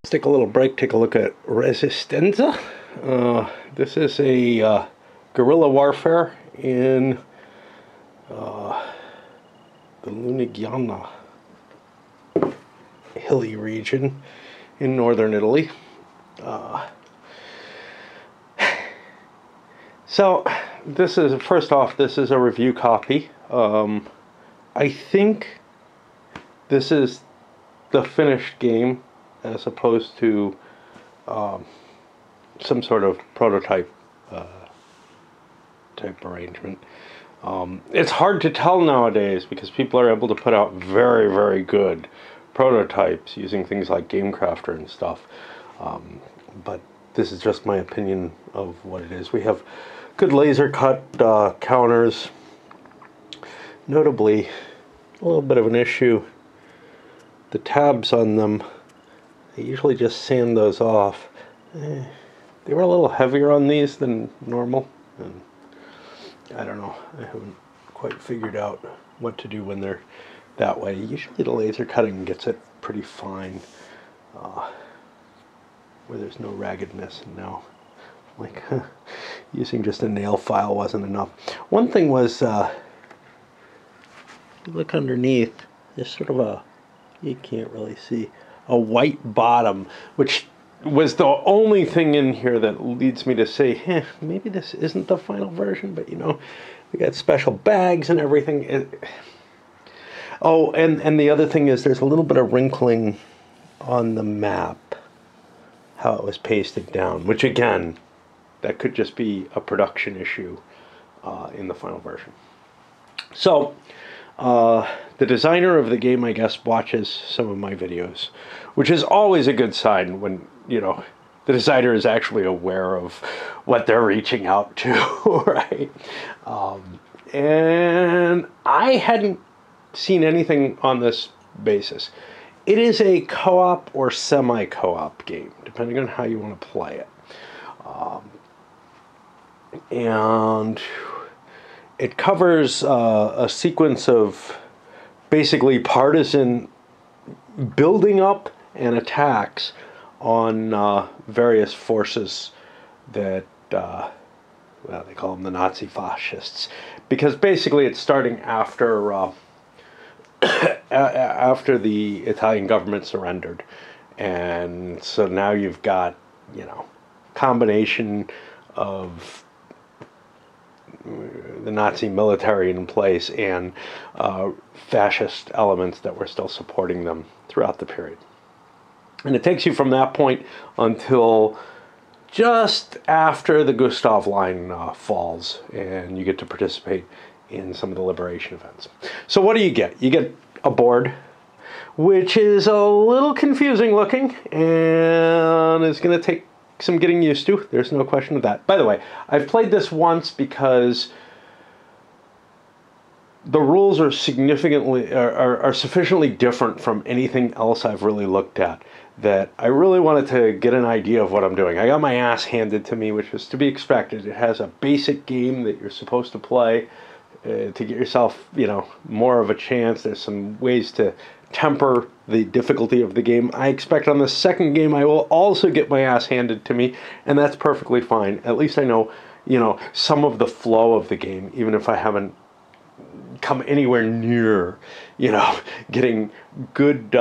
Let's take a little break, take a look at Resistenza. This is a guerrilla warfare in the Lunigiana hilly region in northern Italy. So this is, first off, this is a review copy. I think this is the finished game as opposed to some sort of prototype type arrangement. It's hard to tell nowadays because people are able to put out very, very good prototypes using things like GameCrafter and stuff. But this is just my opinion of what it is. We have good laser cut counters. Notably, a little bit of an issue. The tabs on them, I usually just sand those off. They were a little heavier on these than normal, and I don't know, I haven't quite figured out what to do when they're that way. Usually the laser cutting gets it pretty fine, where there's no raggedness, and now like using just a nail file wasn't enough. One thing was, look underneath, there's sort of a, you can't really see, a white bottom, which was the only thing in here that leads me to say, maybe this isn't the final version, but you know, we got special bags and everything. Oh, and the other thing is there's a little bit of wrinkling on the map, how it was pasted down, which again, that could just be a production issue in the final version. So, the designer of the game, I guess, watches some of my videos, which is always a good sign when, you know, the designer is actually aware of what they're reaching out to, right? And I hadn't seen anything on this basis. It is a co-op or semi-co-op game, depending on how you want to play it. And it covers a sequence of basically partisan building up and attacks on various forces that, well, they call them the Nazi Fascists, because basically it's starting after after the Italian government surrendered, and so now you've got, you know, combination of the Nazi military in place and fascist elements that were still supporting them throughout the period. And it takes you from that point until just after the Gustav Line falls, and you get to participate in some of the liberation events. So what do? You get a board, which is a little confusing looking and is going to take some getting used to. There's no question of that. By the way, I've played this once because the rules are significantly are sufficiently different from anything else I've really looked at that I really wanted to get an idea of what I'm doing. I got my ass handed to me, which was to be expected. It has a basic game that you're supposed to play to get yourself, you know, more of a chance. There's some ways to temper the difficulty of the game. I expect on the second game I will also get my ass handed to me, and that's perfectly fine. At least I know, you know, some of the flow of the game, even if I haven't come anywhere near, you know, getting good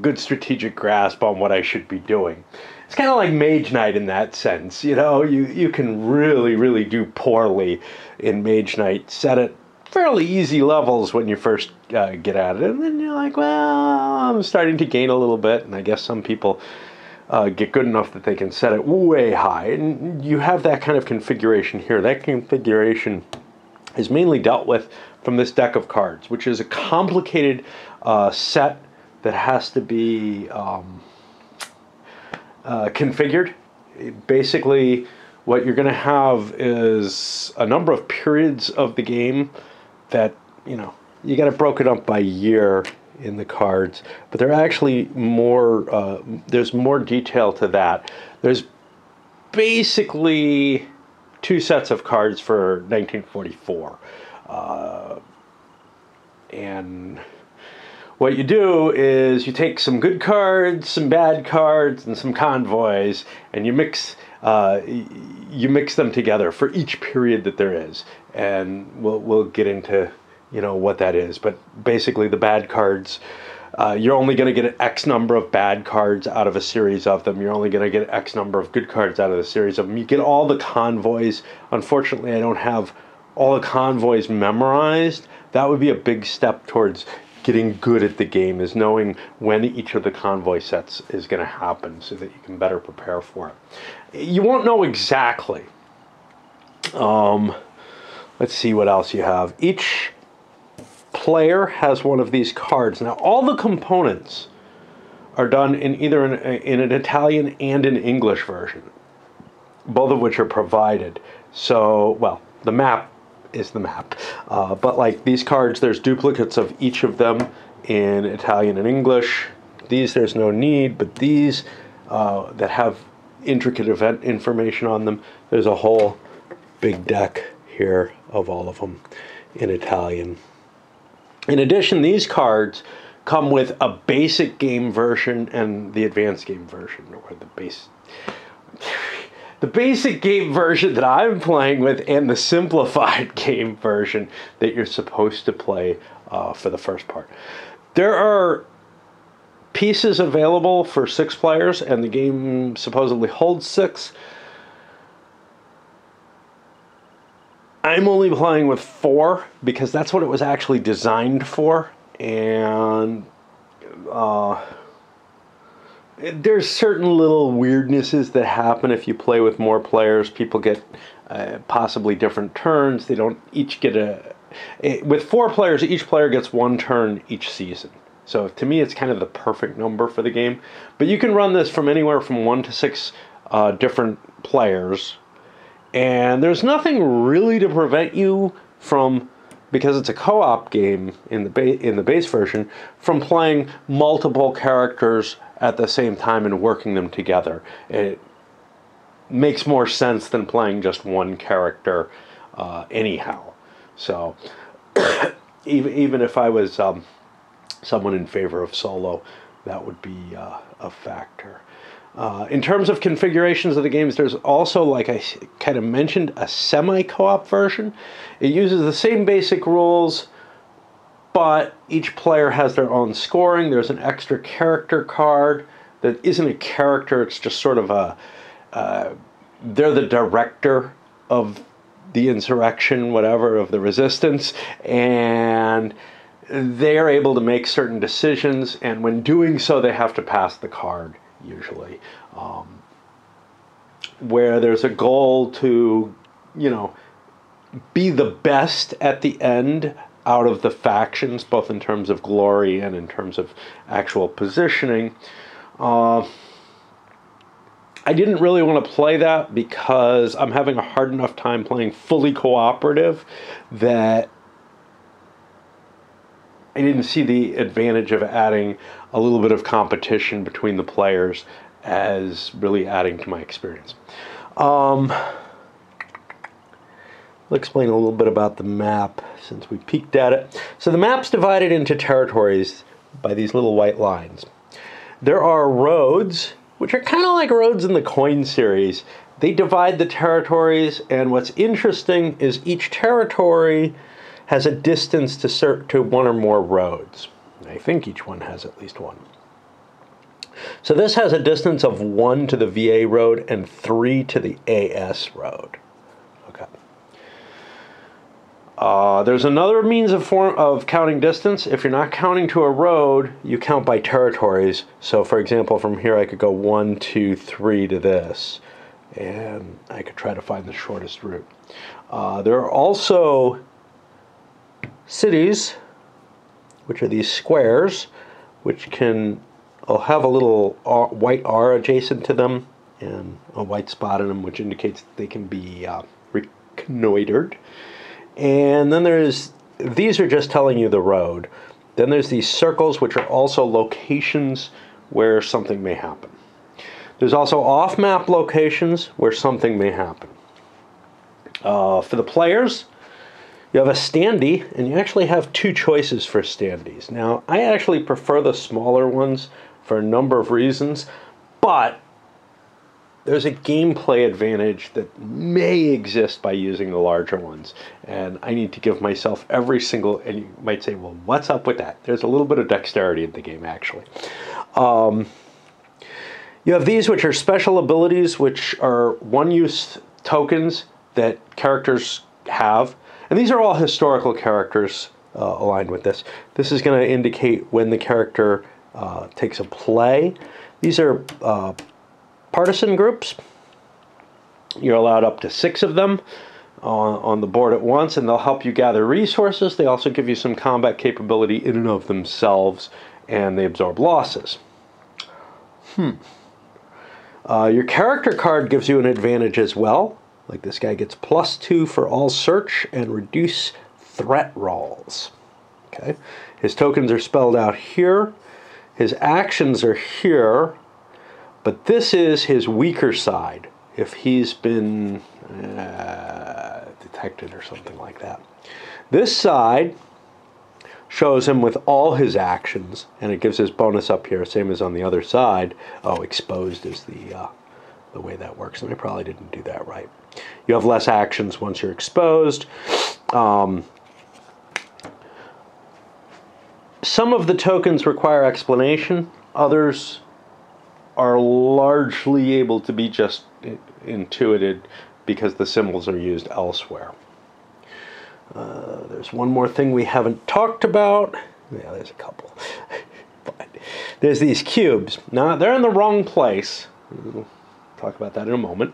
good strategic grasp on what I should be doing. It's kind of like Mage Knight in that sense, you know. You can really do poorly in Mage Knight, set at fairly easy levels when you first get at it, and then you're like, well, I'm starting to gain a little bit, and I guess some people get good enough that they can set it way high, and you have that kind of configuration here. That configuration is mainly dealt with from this deck of cards, which is a complicated set that has to be configured. Basically, what you're going to have is a number of periods of the game that, you know, you got it broken up by year in the cards, but there are actually more, there's more detail to that. There's basically two sets of cards for 1944. And what you do is you take some good cards, some bad cards, and some convoys, and you mix them together for each period that there is. And we'll get into, you know, what that is. But basically, the bad cards, you're only going to get X number of bad cards out of a series of them. You're only going to get X number of good cards out of a series of them. You get all the convoys. Unfortunately, I don't have all the convoys memorized. That would be a big step towards getting good at the game, is knowing when each of the convoy sets is going to happen so that you can better prepare for it. You won't know exactly. Let's see what else you have. Each player has one of these cards. Now, all the components are done in either in an Italian and an English version, both of which are provided. So, well, the map is the map. But like these cards, there's duplicates of each of them in Italian and English. These, there's no need, but these that have intricate event information on them, there's a whole big deck here of all of them in Italian. In addition, these cards come with a basic game version and the advanced game version, or the basic game version that I'm playing with, and the simplified game version that you're supposed to play for the first part. There are pieces available for 6 players, and the game supposedly holds 6. I'm only playing with 4 because that's what it was actually designed for, and there's certain little weirdnesses that happen if you play with more players. People get possibly different turns. They don't each get with 4 players, each player gets 1 turn each season. So to me, it's kind of the perfect number for the game. But you can run this from anywhere from 1 to 6 different players. And there's nothing really to prevent you from, because it's a co-op game in the base version, from playing multiple characters at the same time and working them together. It makes more sense than playing just one character anyhow. So even if I was someone in favor of solo, that would be a factor. In terms of configurations of the games, there's also, like I kind of mentioned, a semi-co-op version. It uses the same basic rules, but each player has their own scoring. There's an extra character card that isn't a character, it's just sort of they're the director of the insurrection, whatever, of the resistance, and they are able to make certain decisions, and when doing so, they have to pass the card, usually, where there's a goal to, you know, be the best at the end out of the factions, both in terms of glory and in terms of actual positioning. I didn't really want to play that because I'm having a hard enough time playing fully cooperative that I didn't see the advantage of adding a little bit of competition between the players as really adding to my experience. I'll explain a little bit about the map since we peeked at it. So the map's divided into territories by these little white lines. There are roads, which are kind of like roads in the Coin series. They divide the territories, and what's interesting is each territory has a distance to one or more roads. I think each one has at least one. So this has a distance of 1 to the VA road and 3 to the AS road. Okay. There's another means of counting distance. If you're not counting to a road, you count by territories. So for example, from here I could go 1, 2, 3 to this, and I could try to find the shortest route. There are also cities, which are these squares, which can have a little white R adjacent to them and a white spot in them, which indicates that they can be reconnoitered. And then these are just telling you the road. Then there's these circles, which are also locations where something may happen. There's also off-map locations where something may happen. For the players, You have a standee, and you actually have two choices for standees. Now, I actually prefer the smaller ones for a number of reasons, but there's a gameplay advantage that may exist by using the larger ones. And I need to give myself every single, and you might say, well, what's up with that? There's a little bit of dexterity in the game, actually. You have these, which are special abilities, which are one-use tokens that characters have. And these are all historical characters aligned with this. This is going to indicate when the character takes a play. These are partisan groups. You're allowed up to 6 of them on the board at once, and they'll help you gather resources. They also give you some combat capability in and of themselves, and they absorb losses. Your character card gives you an advantage as well. Like this guy gets +2 for all search and reduce threat rolls. Okay, his tokens are spelled out here. His actions are here, but this is his weaker side if he's been detected or something like that. This side shows him with all his actions, and it gives his bonus up here, same as on the other side. Oh, exposed is the way that works, and I probably didn't do that right. You have less actions once you're exposed. Some of the tokens require explanation. Others are largely able to be just intuited because the symbols are used elsewhere. There's one more thing we haven't talked about. Yeah, there's a couple. But there's these cubes. Now, they're in the wrong place. We'll talk about that in a moment.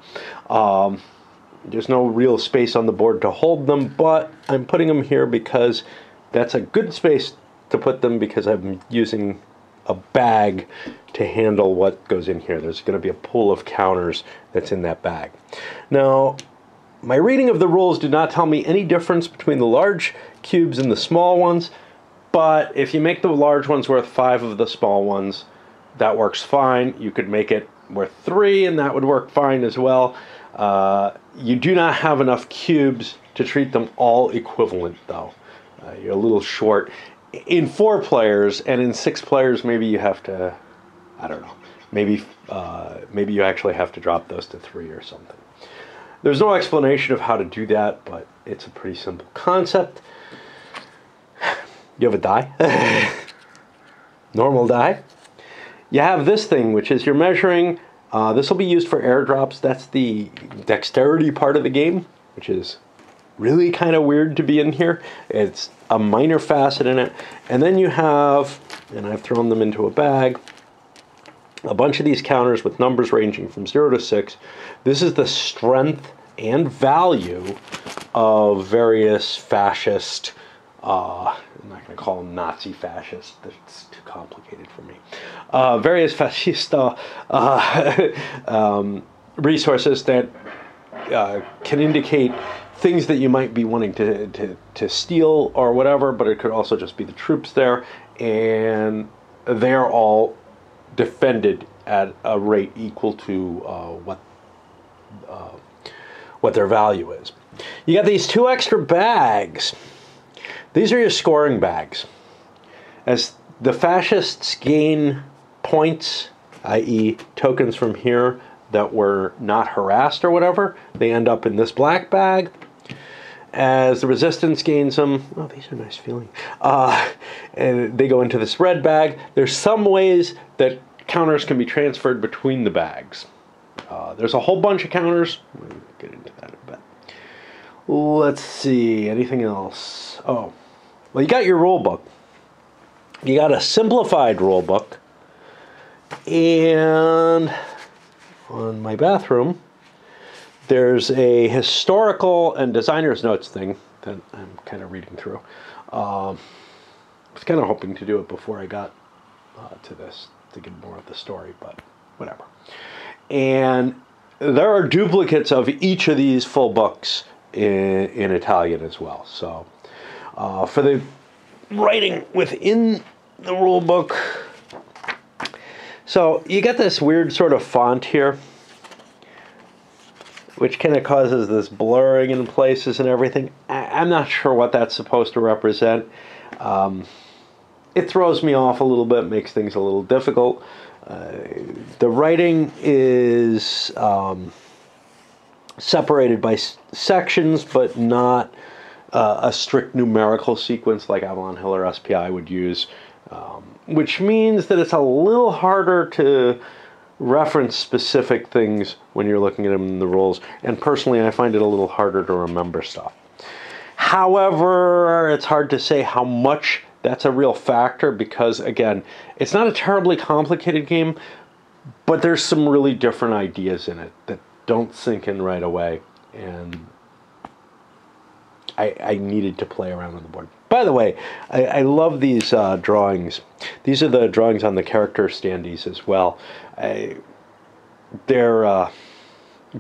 There's no real space on the board to hold them, but I'm putting them here because that's a good space to put them because I'm using a bag to handle what goes in here. There's going to be a pool of counters that's in that bag. Now, my reading of the rules did not tell me any difference between the large cubes and the small ones, but if you make the large ones worth 5 of the small ones, that works fine. You could make it worth 3, and that would work fine as well. You do not have enough cubes to treat them all equivalent, though. You're a little short. In 4 players, and in 6 players, maybe you have to, I don't know, maybe you actually have to drop those to 3 or something. There's no explanation of how to do that, but it's a pretty simple concept. You have a die, normal die. You have this thing, which is you're measuring. This will be used for airdrops. That's the dexterity part of the game, which is really kind of weird to be in here. It's a minor facet in it. And then you have, and I've thrown them into a bag, a bunch of these counters with numbers ranging from 0 to 6. This is the strength and value of various fascist, I'm not going to call them Nazi fascists, that's too complicated for me. Various fascist resources that can indicate things that you might be wanting to steal or whatever, but it could also just be the troops there, and they're all defended at a rate equal to what their value is. You got these 2 extra bags. These are your scoring bags. As the fascists gain points, i.e. tokens from here that were not harassed or whatever, they end up in this black bag. As the resistance gains them, oh, these are nice feeling, and they go into this red bag. There's some ways that counters can be transferred between the bags. There's a whole bunch of counters. We'll get into that in a bit. Let's see, anything else? Oh, well, you got your rule book. You got a simplified rule book, and on my bathroom, there's a historical and designer's notes thing that I'm kind of reading through. I was kind of hoping to do it before I got to this, to get more of the story, but whatever. And there are duplicates of each of these full books in Italian as well. So for the writing within the rule book, so you got this weird sort of font here. which kind of causes this blurring in places and everything. I'm not sure what that's supposed to represent. It throws me off a little bit, makes things a little difficult. The writing is separated by sections, but not a strict numerical sequence like Avalon Hill or SPI would use, which means that it's a little harder to reference specific things when you're looking at them in the rules. And personally, I find it a little harder to remember stuff. However, it's hard to say how much that's a real factor because, again, it's not a terribly complicated game, but there's some really different ideas in it that don't sink in right away. And I needed to play around on the board. By the way, I love these drawings. These are the drawings on the character standees as well. They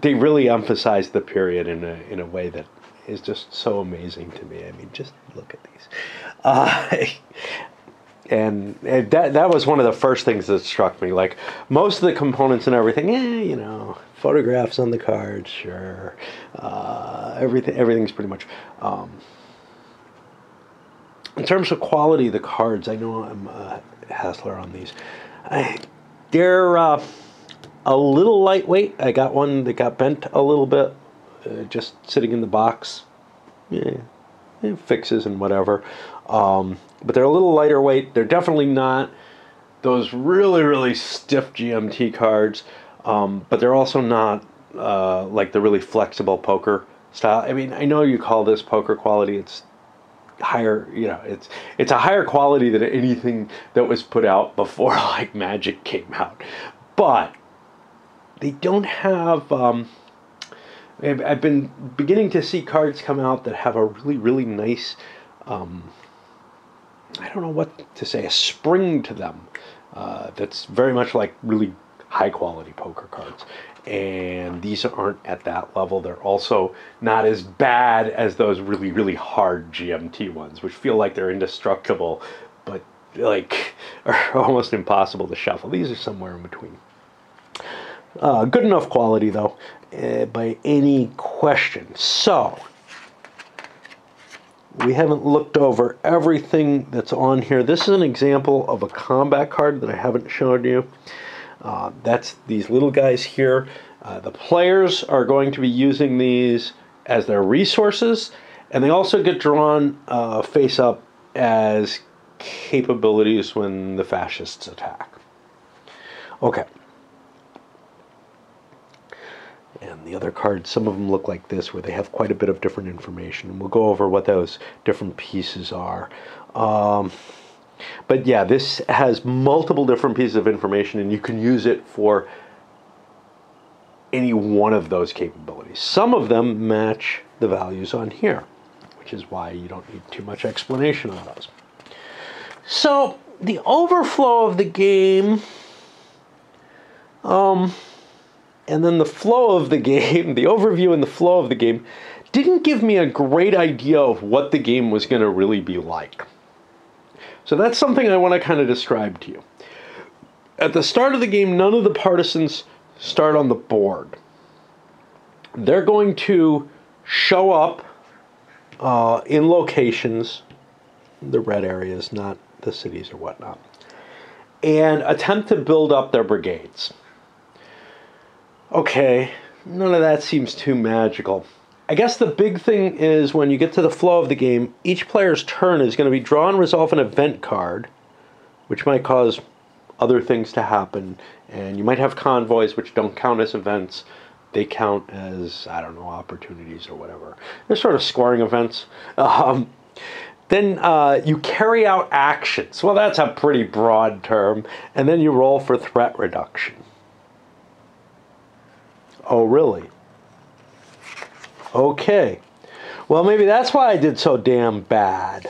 really emphasize the period in a way that is just so amazing to me. I mean, just look at these. And that was one of the first things that struck me. Like, most of the components and everything, you know, photographs on the cards, sure. Everything's pretty much... in terms of quality of the cards, I know I'm a hassler on these. They're a little lightweight. I got one that got bent a little bit, just sitting in the box. Yeah, fixes and whatever. But they're a little lighter weight. They're definitely not those really, really stiff GMT cards, but they're also not like the really flexible poker style. I mean, I know you call this poker quality. It's higher, you know, it's a higher quality than anything that was put out before like Magic came out. But they don't have... I've been beginning to see cards come out that have a really, really nice... I don't know what to say, a spring to them that's very much like really high quality poker cards. And these aren't at that level. They're also not as bad as those really, really hard GMT ones, which feel like they're indestructible, but like are almost impossible to shuffle. These are somewhere in between. Good enough quality though, by any question. So, we haven't looked over everything that's on here. This is an example of a combat card that I haven't shown you. That's these little guys here. The players are going to be using these as their resources, and they also get drawn face up as capabilities when the fascists attack. Okay. And the other cards, some of them look like this, where they have quite a bit of different information. And we'll go over what those different pieces are. But yeah, this has multiple different pieces of information, and you can use it for any one of those capabilities. Some of them match the values on here, which is why you don't need too much explanation on those. So, the overflow of the game... and then the flow of the game, the overview and the flow of the game, didn't give me a great idea of what the game was going to really be like. So that's something I want to kind of describe to you. At the start of the game, none of the partisans start on the board. They're going to show up in locations, the red areas, not the cities or whatnot, and attempt to build up their brigades. Okay, none of that seems too magical. I guess the big thing is when you get to the flow of the game, each player's turn is going to be draw and resolve an event card, which might cause other things to happen. And you might have convoys, which don't count as events. They count as, I don't know, opportunities or whatever. They're sort of scoring events. Then you carry out actions. Well, that's a pretty broad term. And then you roll for threat reduction. Oh, really? Okay. Well, maybe that's why I did so damn bad.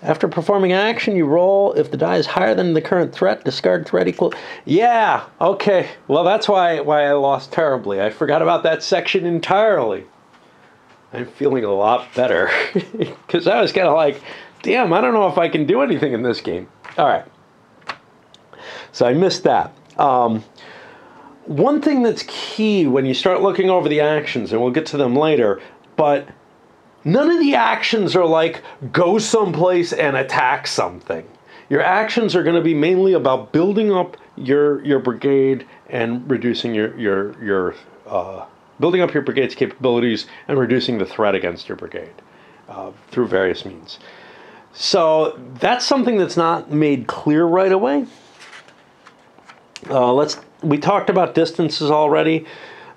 After performing action, you roll. If the die is higher than the current threat, discard threat equal... Yeah, okay. Well, that's why I lost terribly. I forgot about that section entirely. I'm feeling a lot better. Because I was kind of like, damn, I don't know if I can do anything in this game. All right. So I missed that. one thing that's key when you start looking over the actions, and we'll get to them later, but none of the actions are like go someplace and attack something. Your actions are going to be mainly about building up your brigade and reducing building up your brigade's capabilities and reducing the threat against your brigade through various means. So that's something that's not made clear right away. We talked about distances already.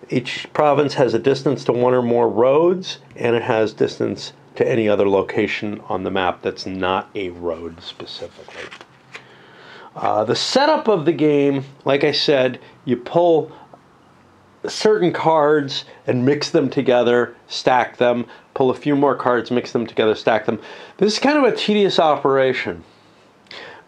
Each province has a distance to one or more roads, and it has distance to any other location on the map that's not a road specifically. The setup of the game, like I said, you pull certain cards and mix them together, stack them, pull a few more cards, mix them together, stack them. This is kind of a tedious operation,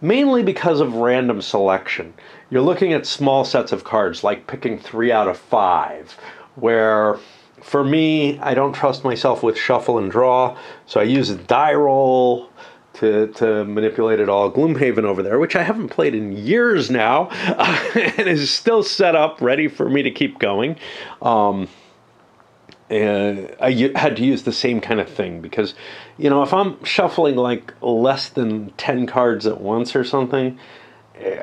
mainly because of random selection. You're looking at small sets of cards, like picking 3 out of 5, where for me, I don't trust myself with shuffle and draw, so I use a die roll to manipulate it all. Gloomhaven over there, which I haven't played in years now, and is still set up, ready for me to keep going. And I had to use the same kind of thing because, you know, if I'm shuffling like less than 10 cards at once or something,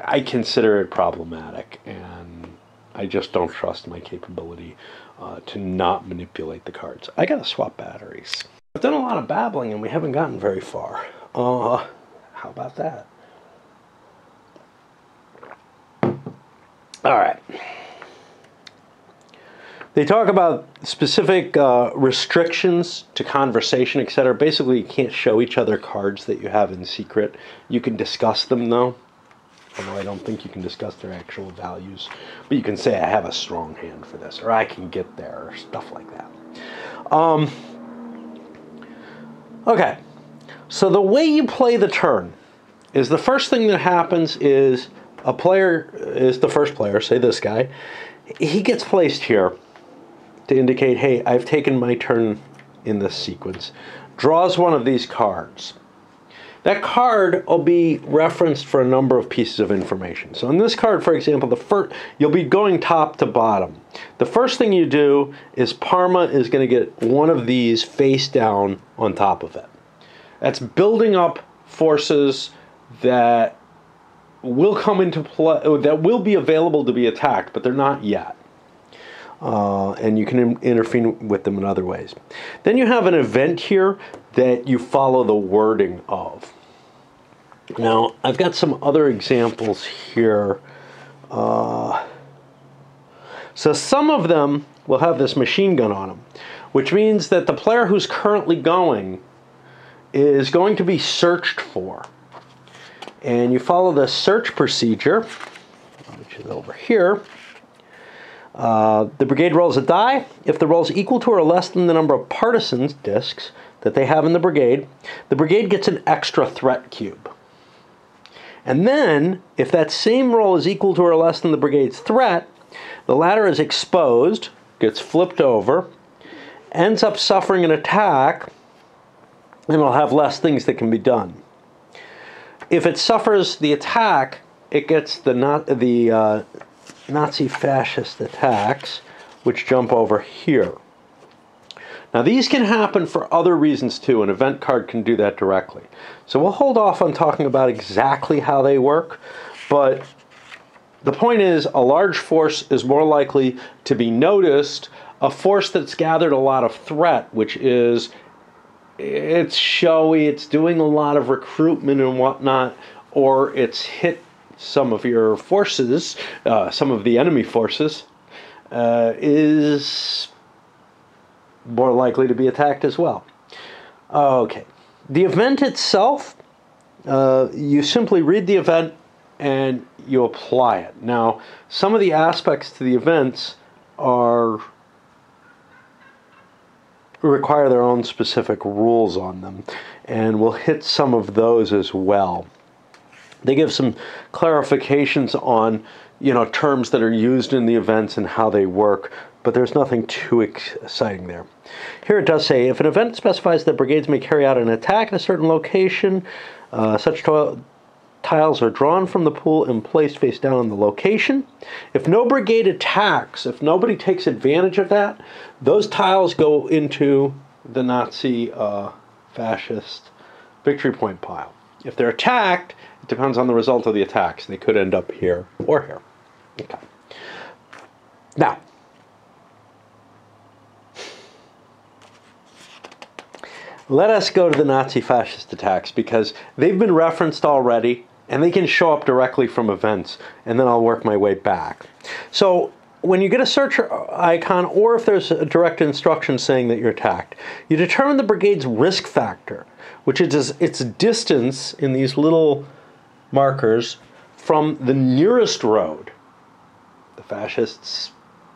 I consider it problematic, and I just don't trust my capability to not manipulate the cards. I gotta swap batteries. I've done a lot of babbling and we haven't gotten very far. How about that? All right. They talk about specific restrictions to conversation, etc. Basically, you can't show each other cards that you have in secret. You can discuss them, though. Although I don't think you can discuss their actual values. But you can say, I have a strong hand for this, or I can get there, or stuff like that. Okay. So the way you play the turn is the first thing that happens is a player is the first player, say this guy. He gets placed here to indicate, hey, I've taken my turn in this sequence. Draws one of these cards. That card will be referenced for a number of pieces of information. So in this card, for example, you'll be going top to bottom. The first thing you do is Parma is going to get one of these face down on top of it. That's building up forces that will come into play, that will be available to be attacked, but they're not yet. And you can intervene with them in other ways. Then you have an event here that you follow the wording of. Now, I've got some other examples here. So some of them will have this machine gun on them, which means that the player who's currently going is going to be searched for. And you follow the search procedure, which is over here. The brigade rolls a die. If the roll is equal to or less than the number of partisans discs that they have in the brigade gets an extra threat cube. And then, if that same roll is equal to or less than the brigade's threat, the latter is exposed, gets flipped over, ends up suffering an attack, and will have less things that can be done. If it suffers the attack, it gets the Nazi fascist attacks, which jump over here. Now these can happen for other reasons too. An event card can do that directly. So we'll hold off on talking about exactly how they work, but the point is a large force is more likely to be noticed. A force that's gathered a lot of threat, which is it's showy, it's doing a lot of recruitment and whatnot, or it's hit some of your forces, some of the enemy forces, is more likely to be attacked as well. Okay. The event itself, you simply read the event and you apply it. Now, some of the aspects to the events require their own specific rules on them, and we'll hit some of those as well. They give some clarifications on, terms that are used in the events and how they work, but there's nothing too exciting there. Here it does say, if an event specifies that brigades may carry out an attack at a certain location, such tiles are drawn from the pool and placed face down on the location. If no brigade attacks, if nobody takes advantage of that, those tiles go into the Nazi fascist victory point pile. If they're attacked, it depends on the result of the attacks. They could end up here or here. Okay. Now, let us go to the Nazi fascist attacks because they've been referenced already and they can show up directly from events, and then I'll work my way back. So when you get a search icon, or if there's a direct instruction saying that you're attacked, you determine the brigade's risk factor, which is its distance in these little markers from the nearest road. The fascists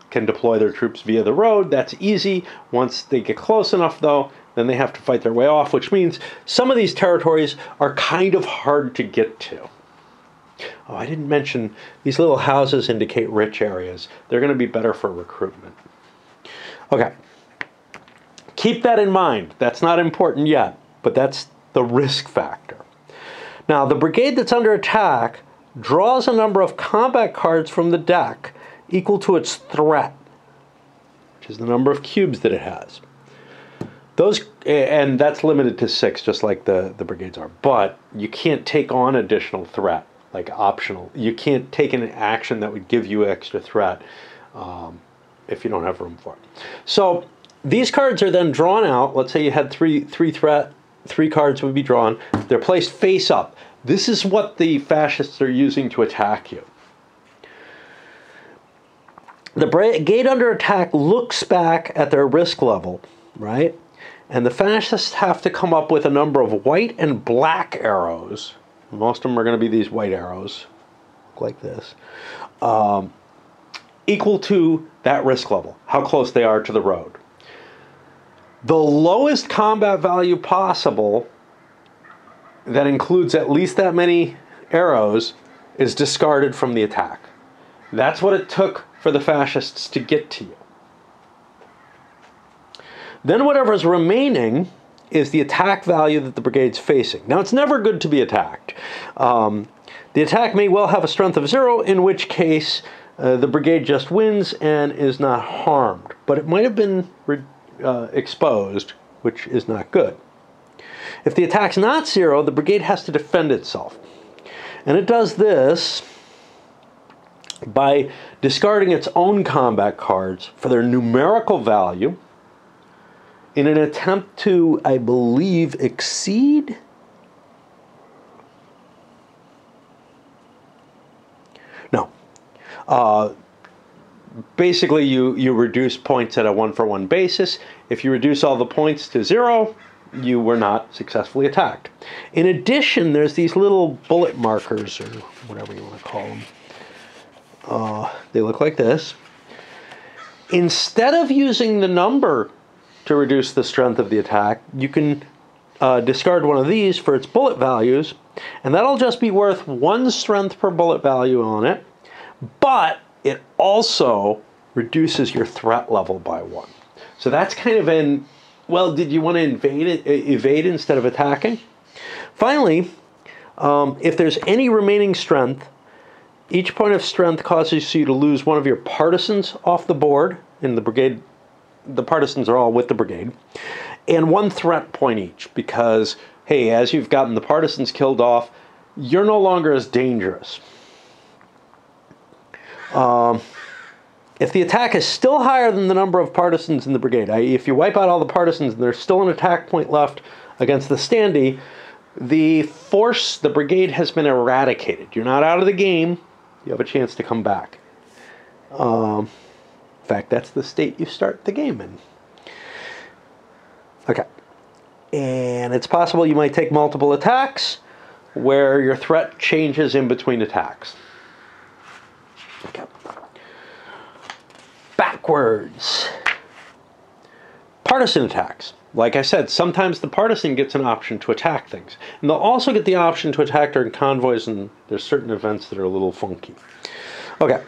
can deploy their troops via the road. That's easy. Once they get close enough, though, then they have to fight their way off, which means some of these territories are kind of hard to get to. Oh, I didn't mention these little houses indicate rich areas. They're going to be better for recruitment. Okay. Keep that in mind. That's not important yet, but that's the risk factor. Now, the brigade that's under attack draws a number of combat cards from the deck equal to its threat, which is the number of cubes that it has. Those, and that's limited to 6, just like the brigades are. But you can't take on additional threat, like optional. You can't take an action that would give you extra threat if you don't have room for it. So these cards are then drawn out. Let's say you had three threat. 3 cards would be drawn. They're placed face up. This is what the fascists are using to attack you. The brigade under attack looks back at their risk level, right? And the fascists have to come up with a number of white and black arrows. Most of them are going to be these white arrows, like this, equal to that risk level, how close they are to the road. The lowest combat value possible that includes at least that many arrows is discarded from the attack. That's what it took for the fascists to get to you. Then whatever's remaining is the attack value that the brigade's facing. Now, it's never good to be attacked. The attack may well have a strength of 0, in which case the brigade just wins and is not harmed. But it might have been exposed, which is not good. If the attack's not 0, the brigade has to defend itself. And it does this by discarding its own combat cards for their numerical value in an attempt to, I believe, exceed? No. Basically, you reduce points at a 1-for-1 basis. If you reduce all the points to 0, you were not successfully attacked. In addition, there's these little bullet markers, or whatever you want to call them. They look like this. Instead of using the number to reduce the strength of the attack, you can discard one of these for its bullet values, and that'll just be worth 1 strength per bullet value on it, but it also reduces your threat level by 1. So that's kind of an, well, did you want to evade instead of attacking? Finally, if there's any remaining strength, each point of strength causes you to lose one of your partisans off the board in the brigade. The partisans are all with the brigade, and 1 threat point each, because, hey, as you've gotten the partisans killed off, you're no longer as dangerous. If the attack is still higher than the number of partisans in the brigade, i.e. if you wipe out all the partisans and there's still an attack point left against the standee, the brigade has been eradicated. You're not out of the game. You have a chance to come back. In fact, that's the state you start the game in. Okay. And it's possible you might take multiple attacks where your threat changes in between attacks. Okay. Backwards. Partisan attacks. Like I said, sometimes the partisan gets an option to attack things. And they'll also get the option to attack during convoys, and there's certain events that are a little funky. Okay.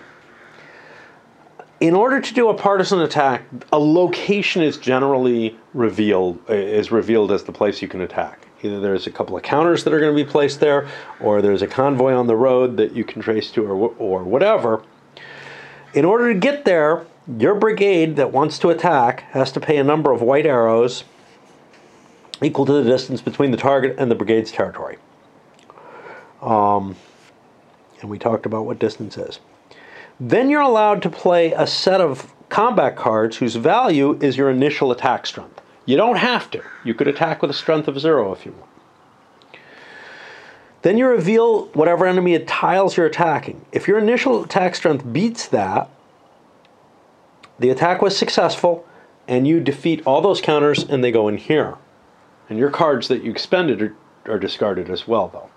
In order to do a partisan attack, a location is generally revealed as the place you can attack. Either there's a couple of counters that are going to be placed there, or there's a convoy on the road that you can trace to, or whatever. In order to get there, your brigade that wants to attack has to pay a number of white arrows equal to the distance between the target and the brigade's territory. And we talked about what distance is. Then you're allowed to play a set of combat cards whose value is your initial attack strength. You don't have to. You could attack with a strength of 0 if you want. Then you reveal whatever enemy tiles you're attacking. If your initial attack strength beats that, the attack was successful, and you defeat all those counters, and they go in here. And your cards that you expended are discarded as well, though.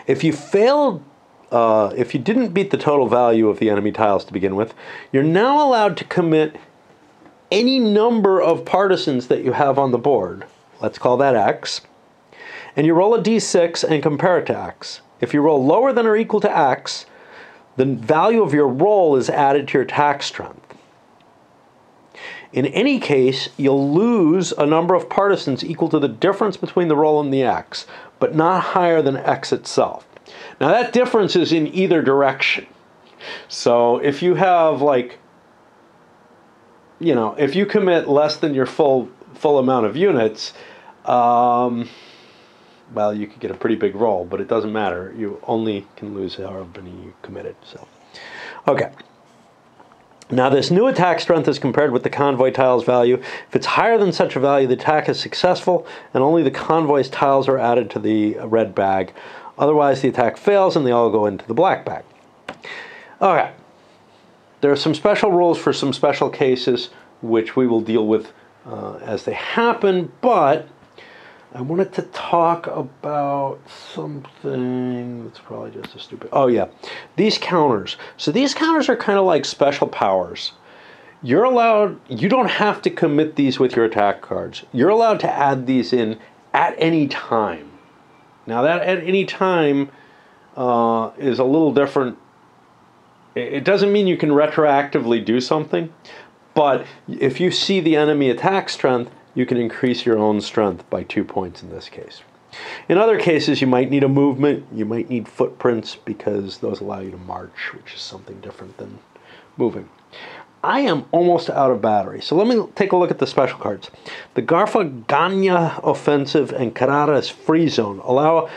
If you failed, if you didn't beat the total value of the enemy tiles to begin with, you're now allowed to commit any number of partisans that you have on the board. Let's call that X. And you roll a d6 and compare it to X. If you roll lower than or equal to X, the value of your roll is added to your attack strength. In any case, you'll lose a number of partisans equal to the difference between the roll and the X, but not higher than X itself. Now that difference is in either direction. So if you have, like, you know, if you commit less than your full amount of units, well, you could get a pretty big roll, but it doesn't matter. You only can lose however many you committed. So, okay. Now this new attack strength is compared with the convoy tiles value. If it's higher than such a value, the attack is successful, and only the convoy's tiles are added to the red bag. Otherwise, the attack fails, and they all go into the black bag. Okay. There are some special rules for some special cases, which we will deal with as they happen, but I wanted to talk about something that's probably just a stupid... Oh, yeah. These counters. So these counters are kind of like special powers. You're allowed... You don't have to commit these with your attack cards. You're allowed to add these in at any time. Now, that at any time is a little different. It doesn't mean you can retroactively do something, but if you see the enemy attack strength, you can increase your own strength by 2 points in this case. In other cases, you might need a movement, you might need footprints, because those allow you to march, which is something different than moving. I am almost out of battery, so let me take a look at the special cards. The Garfagana Offensive and Carrara's Free Zone allow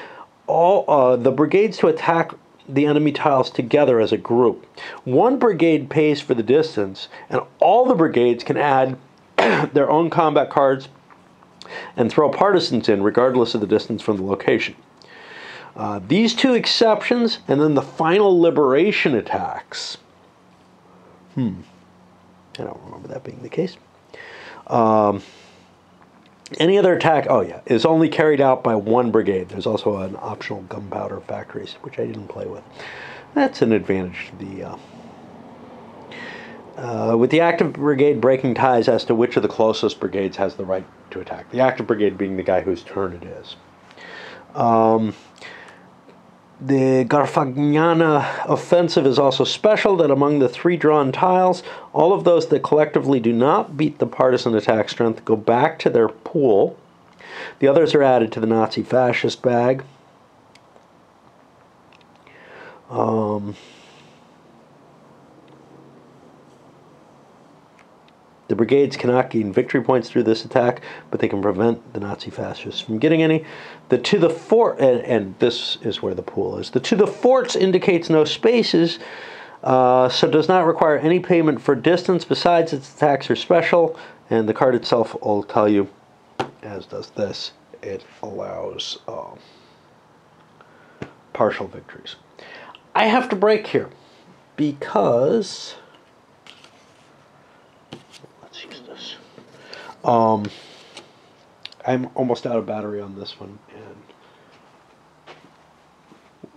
all the brigades to attack the enemy tiles together as a group. One brigade pays for the distance, and all the brigades can add their own combat cards and throw partisans in, regardless of the distance from the location. These two exceptions, and then the final liberation attacks. I don't remember that being the case. Any other attack, oh yeah, is only carried out by one brigade. There's also an optional Gunpowder Factories, which I didn't play with. That's an advantage to the... with the active brigade breaking ties as to which of the closest brigades has the right to attack. The active brigade being the guy whose turn it is. The Garfagnana Offensive is also special, that among the 3 drawn tiles, all of those that collectively do not beat the partisan attack strength go back to their pool. The others are added to the Nazi fascist bag. The brigades cannot gain victory points through this attack, but they can prevent the Nazi fascists from getting any. The to the fort, and this is where the pool is. The to the forts indicates no spaces, so does not require any payment for distance. Besides, its attacks are special, and the card itself will tell you, as does this, it allows partial victories. I have to break here because... I'm almost out of battery on this one, and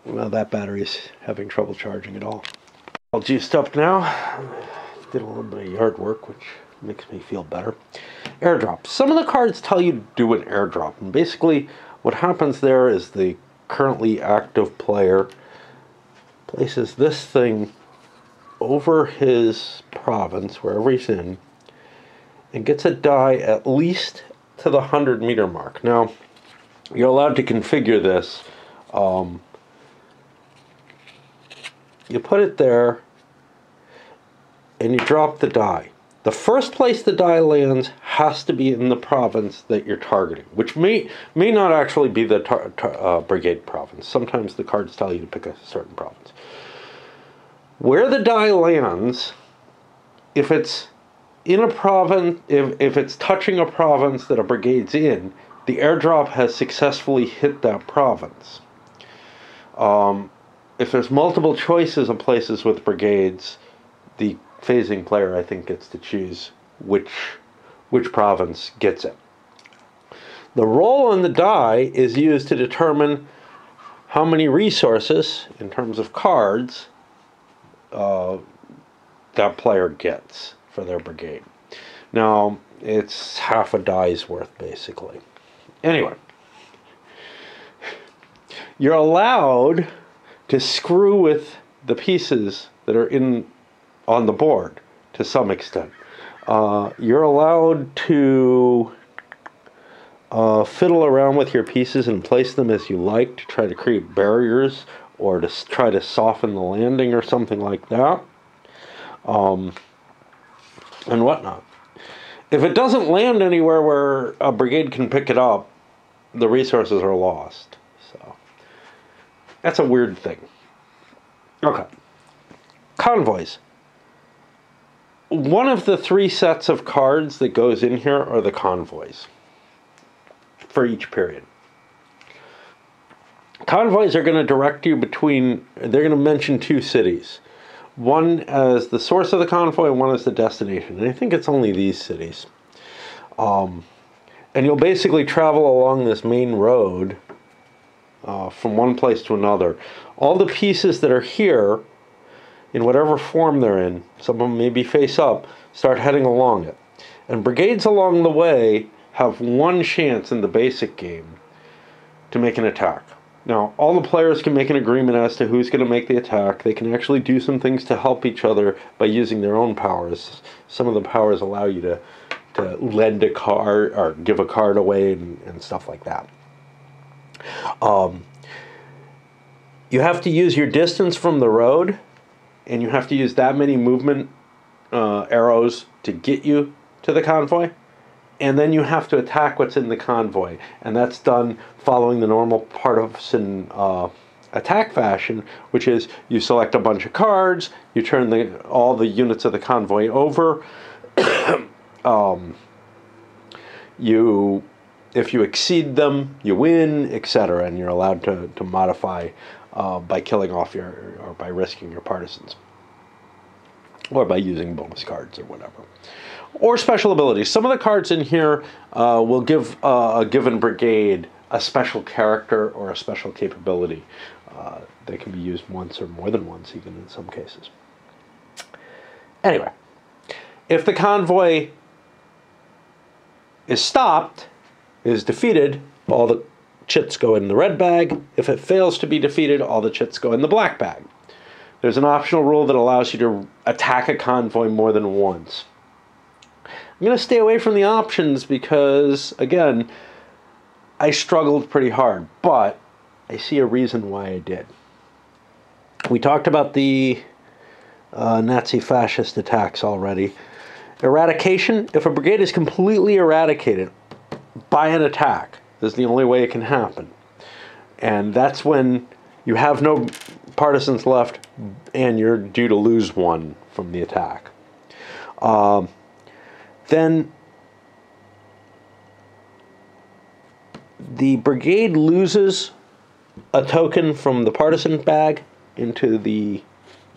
well, that battery's having trouble charging at all. All juiced up now. Did a little bit of yard work, which makes me feel better. Airdrop. Some of the cards tell you to do an airdrop, and basically what happens there is the currently active player places this thing over his province, wherever he's in, and gets a die at least to the 100-meter mark. Now, you're allowed to configure this. You put it there, and you drop the die. The first place the die lands has to be in the province that you're targeting, which may not actually be the Brigade province. Sometimes the cards tell you to pick a certain province. Where the die lands, if it's in a province, if it's touching a province that a brigade's in, the airdrop has successfully hit that province. If there's multiple choices of places with brigades, the phasing player, I think, gets to choose which province gets it. The roll on the die is used to determine how many resources, in terms of cards, that player gets for their brigade. Now, it's half a die's worth, basically. Anyway, you're allowed to screw with the pieces that are on the board to some extent. You're allowed to fiddle around with your pieces and place them as you like to try to create barriers or to try to soften the landing or something like that, and whatnot. If it doesn't land anywhere where a brigade can pick it up, the resources are lost. So that's a weird thing. Okay. Convoys. One of the 3 sets of cards that goes in here are the convoys for each period. Convoys are going to direct you between, they're going to mention 2 cities. One as the source of the convoy, and one as the destination. And I think it's only these cities. And you'll basically travel along this main road from one place to another. All the pieces that are here, in whatever form they're in, some of them maybe face up, start heading along it. And brigades along the way have 1 chance in the basic game to make an attack. Now, all the players can make an agreement as to who's going to make the attack. They can actually do some things to help each other by using their own powers. Some of the powers allow you to lend a card or give a card away and stuff like that. You have to use your distance from the road, and you have to use that many movement arrows to get you to the convoy. And then you have to attack what's in the convoy. And that's done following the normal partisan attack fashion, which is you select a bunch of cards, you turn all the units of the convoy over. If you exceed them, you win, etc. And you're allowed to modify by killing off or by risking your partisans. Or by using bonus cards or whatever. Or special abilities. Some of the cards in here will give a given brigade a special character or a special capability. They can be used once or more than once, even in some cases. Anyway, if the convoy is stopped, is defeated, all the chits go in the red bag. If it fails to be defeated, all the chits go in the black bag. There's an optional rule that allows you to attack a convoy more than once. I'm going to stay away from the options because, again, I struggled pretty hard, but I see a reason why I did. We talked about the Nazi fascist attacks already. Eradication, if a brigade is completely eradicated by an attack, this is the only way it can happen. And that's when you have no partisans left and you're due to lose 1 from the attack. Then the brigade loses a token from the partisan bag into the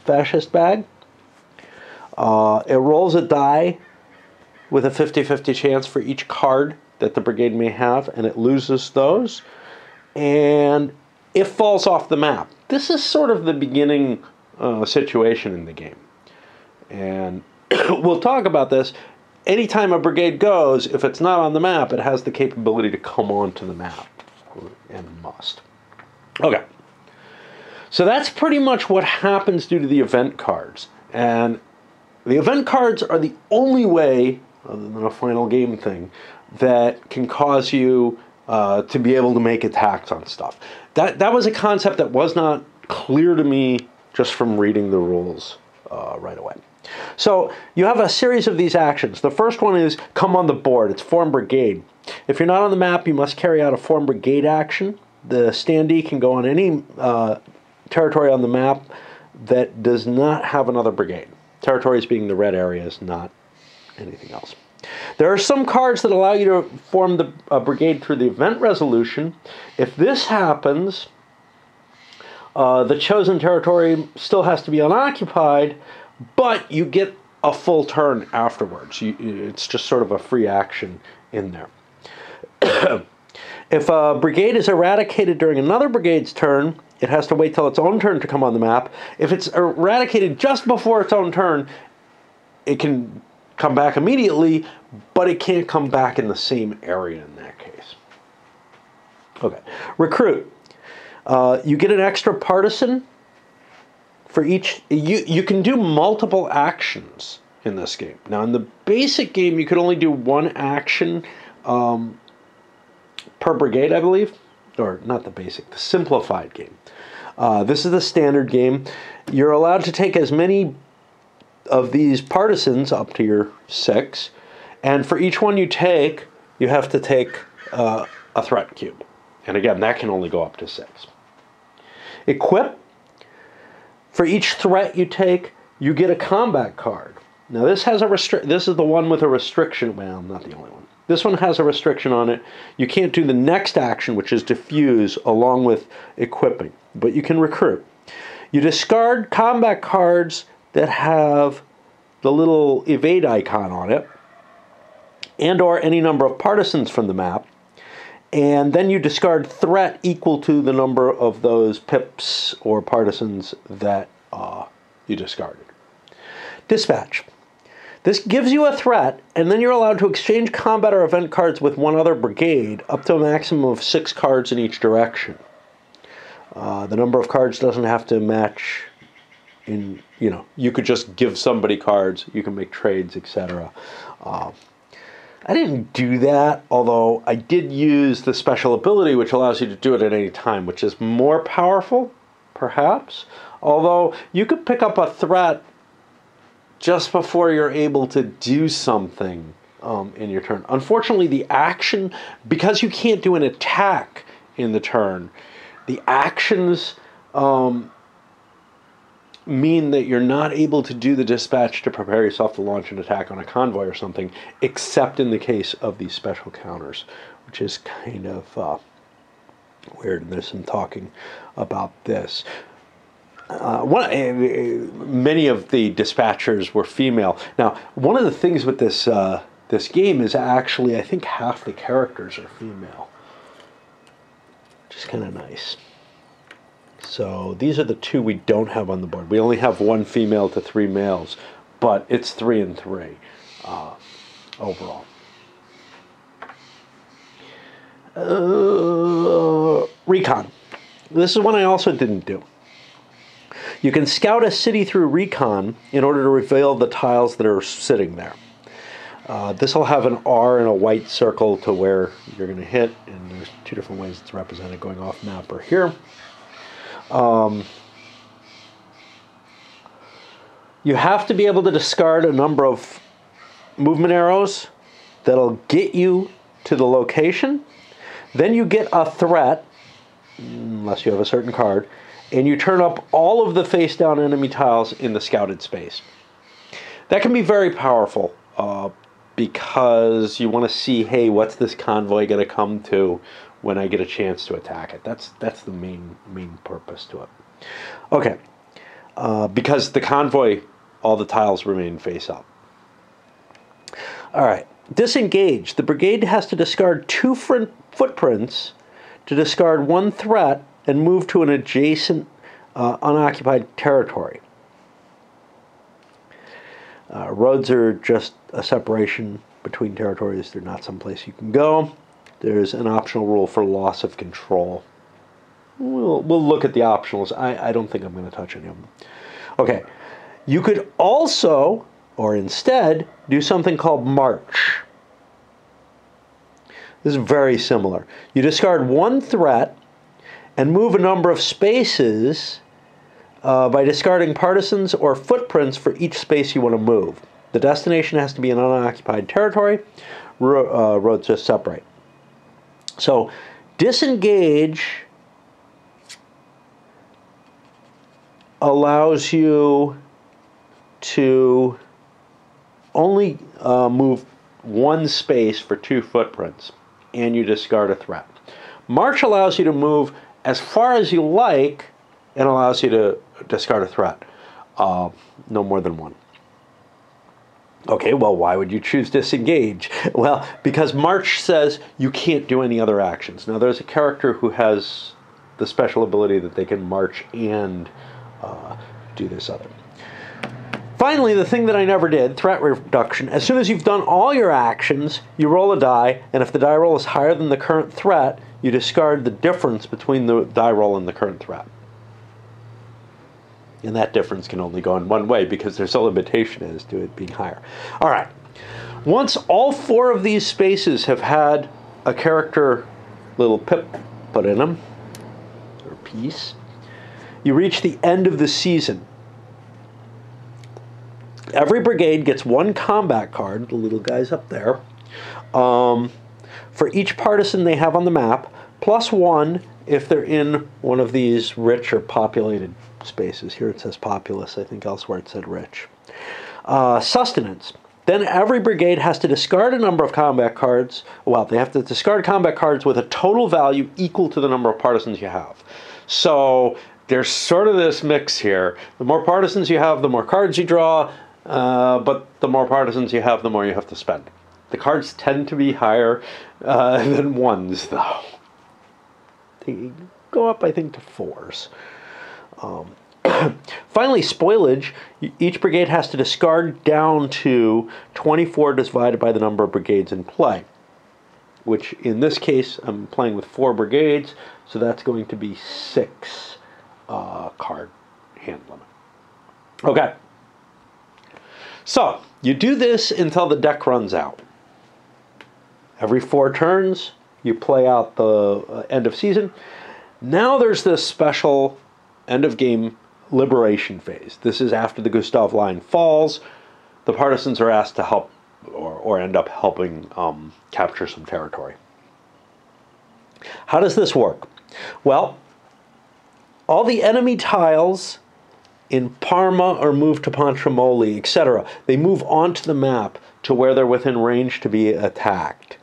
fascist bag. It rolls a die with a 50-50 chance for each card that the brigade may have, and it loses those. And it falls off the map. This is sort of the beginning situation in the game. And we'll talk about this. Anytime a brigade goes, if it's not on the map, it has the capability to come onto the map, and must. Okay. So that's pretty much what happens due to the event cards. And the event cards are the only way, other than a final game thing, that can cause you to be able to make attacks on stuff. That was a concept that was not clear to me just from reading the rules right away. So you have a series of these actions. The first one is come on the board. It's form brigade. If you're not on the map, you must carry out a form brigade action. The standee can go on any territory on the map that does not have another brigade. Territories being the red areas, not anything else. There are some cards that allow you to form the brigade through the event resolution. If this happens, the chosen territory still has to be unoccupied, but you get a full turn afterwards. It's just sort of a free action in there. If a brigade is eradicated during another brigade's turn, it has to wait till its own turn to come on the map. If it's eradicated just before its own turn, it can come back immediately, but it can't come back in the same area in that case. Okay, recruit. You get an extra partisan for each. You can do multiple actions in this game. Now, in the basic game, you could only do one action per brigade, I believe. Or not the basic, the simplified game. This is the standard game. You're allowed to take as many of these partisans, up to your 6, and for each one you take, you have to take a threat cube. And again, that can only go up to 6. Equip. For each threat you take, you get a combat card. Now this has a this is the one with a restriction. Well, not the only one. This one has a restriction on it. You can't do the next action, which is diffuse, along with equipping, but you can recruit. You discard combat cards that have the little evade icon on it, and or any number of partisans from the map, and then you discard threat equal to the number of those pips or partisans that you discarded. Dispatch. This gives you a threat, and then you're allowed to exchange combat or event cards with one other brigade, up to a maximum of 6 cards in each direction. The number of cards doesn't have to match in, you could just give somebody cards, you can make trades, etc. I didn't do that, although I did use the special ability, which allows you to do it at any time, which is more powerful, perhaps. Although you could pick up a threat just before you're able to do something in your turn. Unfortunately, the action, because you can't do an attack in the turn, the actions mean that you're not able to do the dispatch to prepare yourself to launch an attack on a convoy or something, except in the case of these special counters, which is kind of weird, and there's some talking about this. Many of the dispatchers were female. Now, one of the things with this this game is actually, I think half the characters are female, which is kind of nice. So these are the 2 we don't have on the board. We only have 1 female to 3 males, but it's 3 and 3 overall. Recon. This is one I also didn't do. You can scout a city through recon in order to reveal the tiles that are sitting there. This will have an R and a white circle to where you're going to hit, and there's 2 different ways it's represented, going off map or here. You have to be able to discard a number of movement arrows that'll get you to the location. Then you get a threat, unless you have a certain card, and you turn up all of the face-down enemy tiles in the scouted space. That can be very powerful because you want to see, hey, what's this convoy going to come to when I get a chance to attack it. That's the main purpose to it. Okay, because the convoy, all the tiles remain face up. All right, disengage. The brigade has to discard 2 footprints to discard 1 threat and move to an adjacent unoccupied territory. Roads are just a separation between territories. They're not someplace you can go. There's an optional rule for loss of control. We'll look at the optionals. I don't think I'm going to touch any of them. Okay. You could also, or instead, do something called march. This is very similar. You discard one threat and move a number of spaces by discarding partisans or footprints for each space you want to move. The destination has to be an unoccupied territory. Roads just separate. So disengage allows you to only move one space for 2 footprints, and you discard a threat. March allows you to move as far as you like and allows you to discard a threat. No more than 1. Okay, well, why would you choose disengage? Well, because March says you can't do any other actions. Now, there's a character who has the special ability that they can march and do this other. Finally, the thing that I never did, threat reduction. As soon as you've done all your actions, you roll a die, and if the die roll is higher than the current threat, you discard the difference between the die roll and the current threat. And that difference can only go in one way because there's a limitation as to it being higher. All right. Once all 4 of these spaces have had a character little pip put in them, or piece, you reach the end of the season. Every brigade gets 1 combat card, the little guys up there, for each partisan they have on the map, plus 1 if they're in one of these rich or populated spaces. Here it says populous. I think elsewhere it said rich. Sustenance. Then every brigade has to discard a number of combat cards. Well, they have to discard combat cards with a total value equal to the number of partisans you have. So there's sort of this mix here. The more partisans you have, the more cards you draw, but the more partisans you have, the more you have to spend. The cards tend to be higher than 1s, though. They go up, I think, to 4s. Finally, spoilage. Each brigade has to discard down to 24 divided by the number of brigades in play, which in this case, I'm playing with 4 brigades, so that's going to be 6 card hand limit. Okay. So, you do this until the deck runs out. Every 4 turns, you play out the end of season. Now there's this special end of game liberation phase. This is after the Gustav line falls. The partisans are asked to help or end up helping capture some territory. How does this work? Well, all the enemy tiles in Parma are moved to Pontremoli, etc. They move onto the map to where they're within range to be attacked.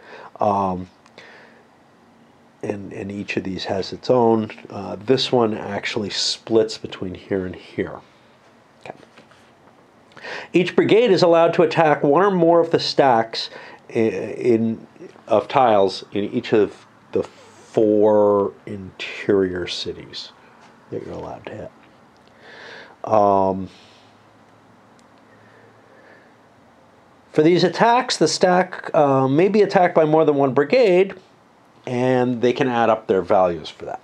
And each of these has its own. This one actually splits between here and here. Okay. Each brigade is allowed to attack 1 or more of the stacks of tiles in each of the 4 interior cities that you're allowed to hit. For these attacks, the stack may be attacked by more than 1 brigade, and they can add up their values for that.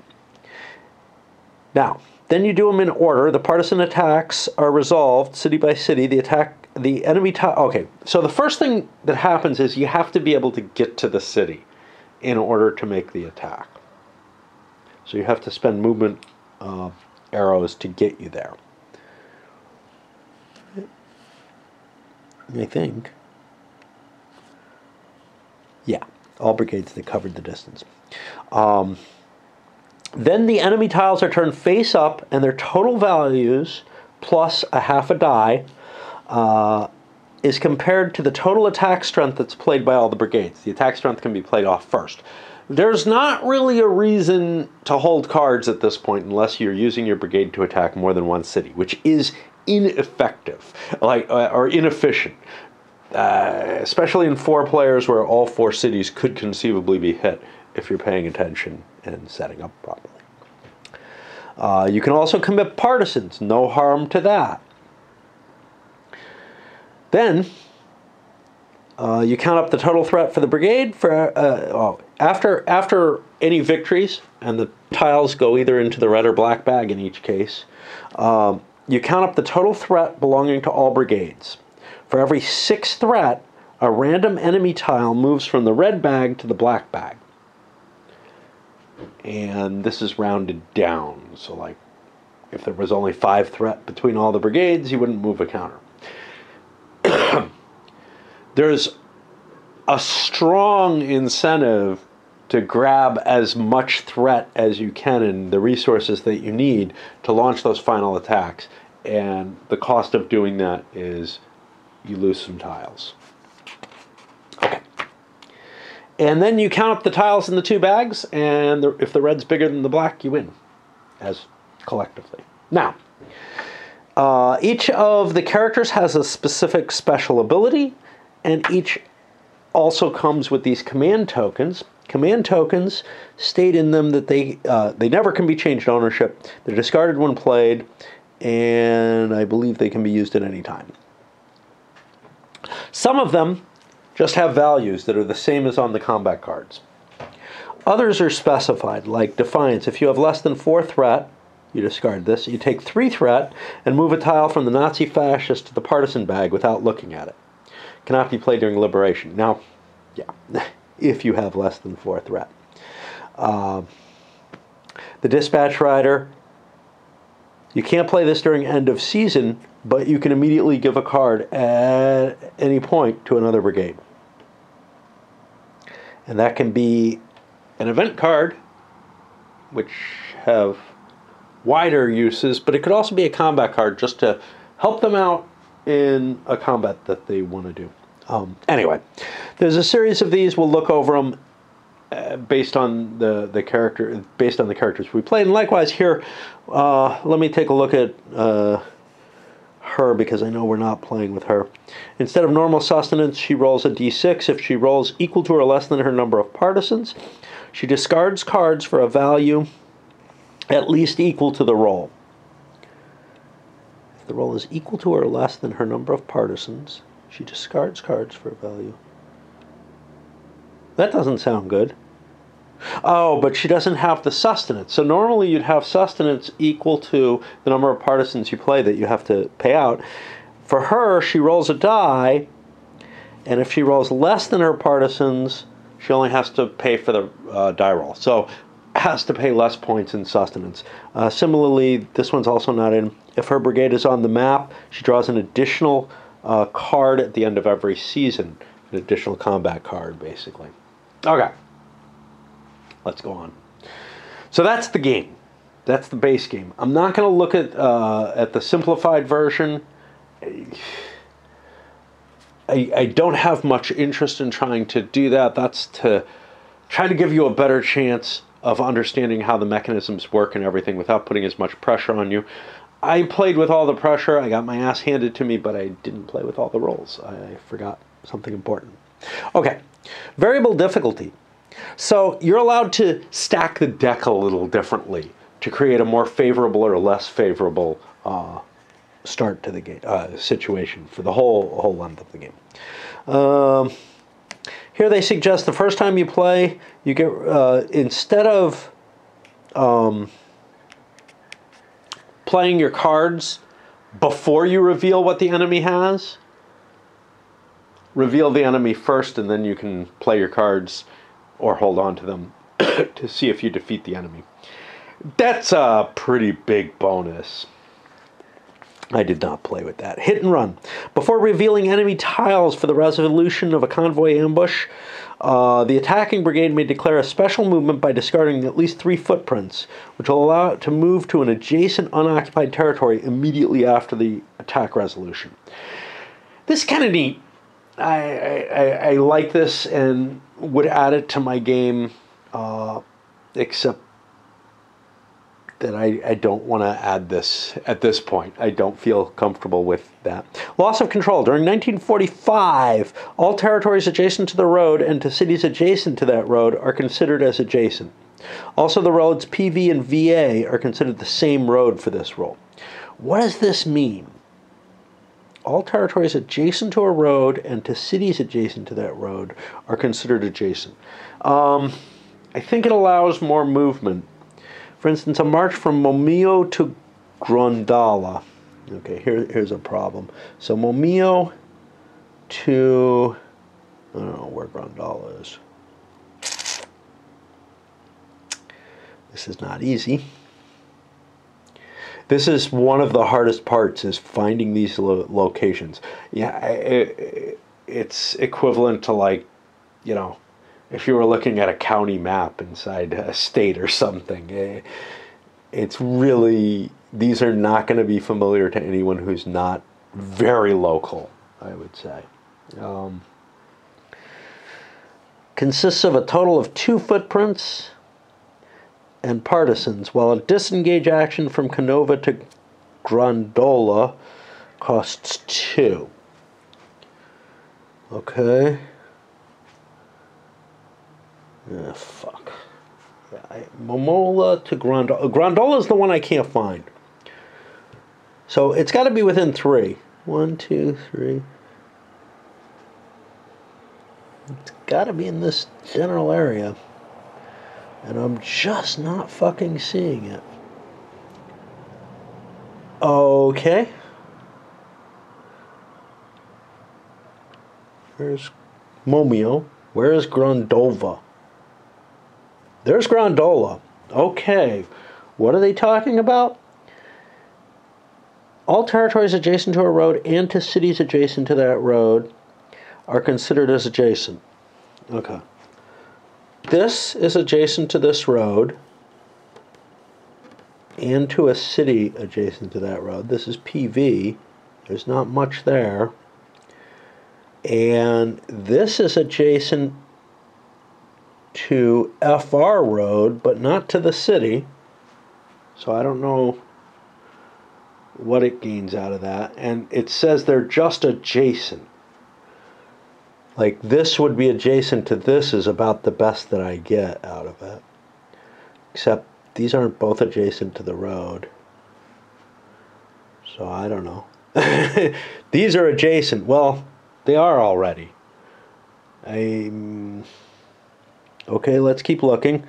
Now, then you do them in order. The partisan attacks are resolved city by city. The enemy tile. Okay, so the first thing that happens is you have to be able to get to the city in order to make the attack. So you have to spend movement arrows to get you there. I think. Yeah, all brigades that covered the distance. Then the enemy tiles are turned face up, and their total values plus a half a die is compared to the total attack strength that's played by all the brigades. The attack strength can be played off first. There's not really a reason to hold cards at this point unless you're using your brigade to attack more than 1 city, which is ineffective, or inefficient, especially in 4 players where all 4 cities could conceivably be hit if you're paying attention and setting up properly. You can also commit partisans, no harm to that. Then you count up the total threat for the brigade for after any victories, and the tiles go either into the red or black bag in each case. You count up the total threat belonging to all brigades. For every 6 threat, a random enemy tile moves from the red bag to the black bag. And this is rounded down. So like if there was only 5 threat between all the brigades, you wouldn't move a counter. There's a strong incentive to grab as much threat as you can and the resources that you need to launch those final attacks. And the cost of doing that is you lose some tiles. Okay. And then you count up the tiles in the 2 bags, and if the red's bigger than the black, you win, as collectively. Now, each of the characters has a specific special ability, and each also comes with these command tokens. Command tokens state in them that they never can be changed ownership. They're discarded when played, and I believe they can be used at any time. Some of them just have values that are the same as on the combat cards. Others are specified, like Defiance. If you have less than 4 threat, you discard this. You take 3 threat and move a tile from the Nazi Fascist to the Partisan bag without looking at it. Cannot be played during Liberation. Now, yeah, if you have less than 4 threat. The Dispatch Rider, you can't play this during end of season, but you can immediately give a card at any point to another brigade. And that can be an event card, which have wider uses, but it could also be a combat card just to help them out in a combat that they want to do. Anyway, there's a series of these. We'll look over them based on the characters we played. And likewise here, let me take a look at her, because I know we're not playing with her. Instead of normal sustenance, she rolls a d6. If she rolls equal to or less than her number of partisans, she discards cards for a value at least equal to the roll. If the roll is equal to or less than her number of partisans, she discards cards for a value. That doesn't sound good. Oh, but she doesn't have the sustenance. So normally you'd have sustenance equal to the number of partisans you play that you have to pay out. For her, she rolls a die, and if she rolls less than her partisans, she only has to pay for the die roll. So has to pay less points in sustenance. Similarly, this one's also not in. If her brigade is on the map, she draws an additional card at the end of every season. An additional combat card, basically. Okay. Let's go on. So that's the game. That's the base game. I'm not going to look at the simplified version. I don't have much interest in trying to do that. That's to try to give you a better chance of understanding how the mechanisms work and everything without putting as much pressure on you. I played with all the pressure. I got my ass handed to me, but I didn't play with all the rolls. I forgot something important. Okay. Variable difficulty. So you're allowed to stack the deck a little differently to create a more favorable or less favorable start to the game situation for the whole length of the game. Here they suggest the first time you play, you get instead of playing your cards before you reveal what the enemy has, reveal the enemy first, and then you can play your cards or hold on to them to see if you defeat the enemy. That's a pretty big bonus. I did not play with that. Hit and run. Before revealing enemy tiles for the resolution of a convoy ambush, the attacking brigade may declare a special movement by discarding at least 3 footprints, which will allow it to move to an adjacent unoccupied territory immediately after the attack resolution. This is kind of neat. I like this and would add it to my game, except that I don't want to add this at this point. I don't feel comfortable with that. Loss of control. During 1945, all territories adjacent to the road and to cities adjacent to that road are considered as adjacent. Also, the roads PV and VA are considered the same road for this rule. What does this mean? All territories adjacent to a road and to cities adjacent to that road are considered adjacent. I think it allows more movement. For instance, a march from Momio to Grondala. Okay, here's a problem. So Momio to I don't know where Grundola is. This is not easy. This is one of the hardest parts, is finding these locations. Yeah, it's equivalent to, like, you know, if you were looking at a county map inside a state or something. It's really, these are not going to be familiar to anyone who's not very local, I would say. Consists of a total of 2 footprints and partisans, while a disengage action from Canova to Grundola costs 2. Okay. Fuck. Yeah, Momola to Grundola. Grundola is the one I can't find. So it's got to be within 3. 1, 2, 3. It's got to be in this general area. And I'm just not fucking seeing it. Okay. Where's Momio? Where is Grandova? There's Grandola. Okay. What are they talking about? All territories adjacent to a road and to cities adjacent to that road are considered as adjacent. Okay. This is adjacent to this road and to a city adjacent to that road. This is PV. There's not much there. And this is adjacent to FR road, but not to the city. So I don't know what it gains out of that. And it says they're just adjacent. Like, this would be adjacent to this is about the best that I get out of it. Except these aren't both adjacent to the road. So I don't know. These are adjacent. Well, they are already. Okay, let's keep looking.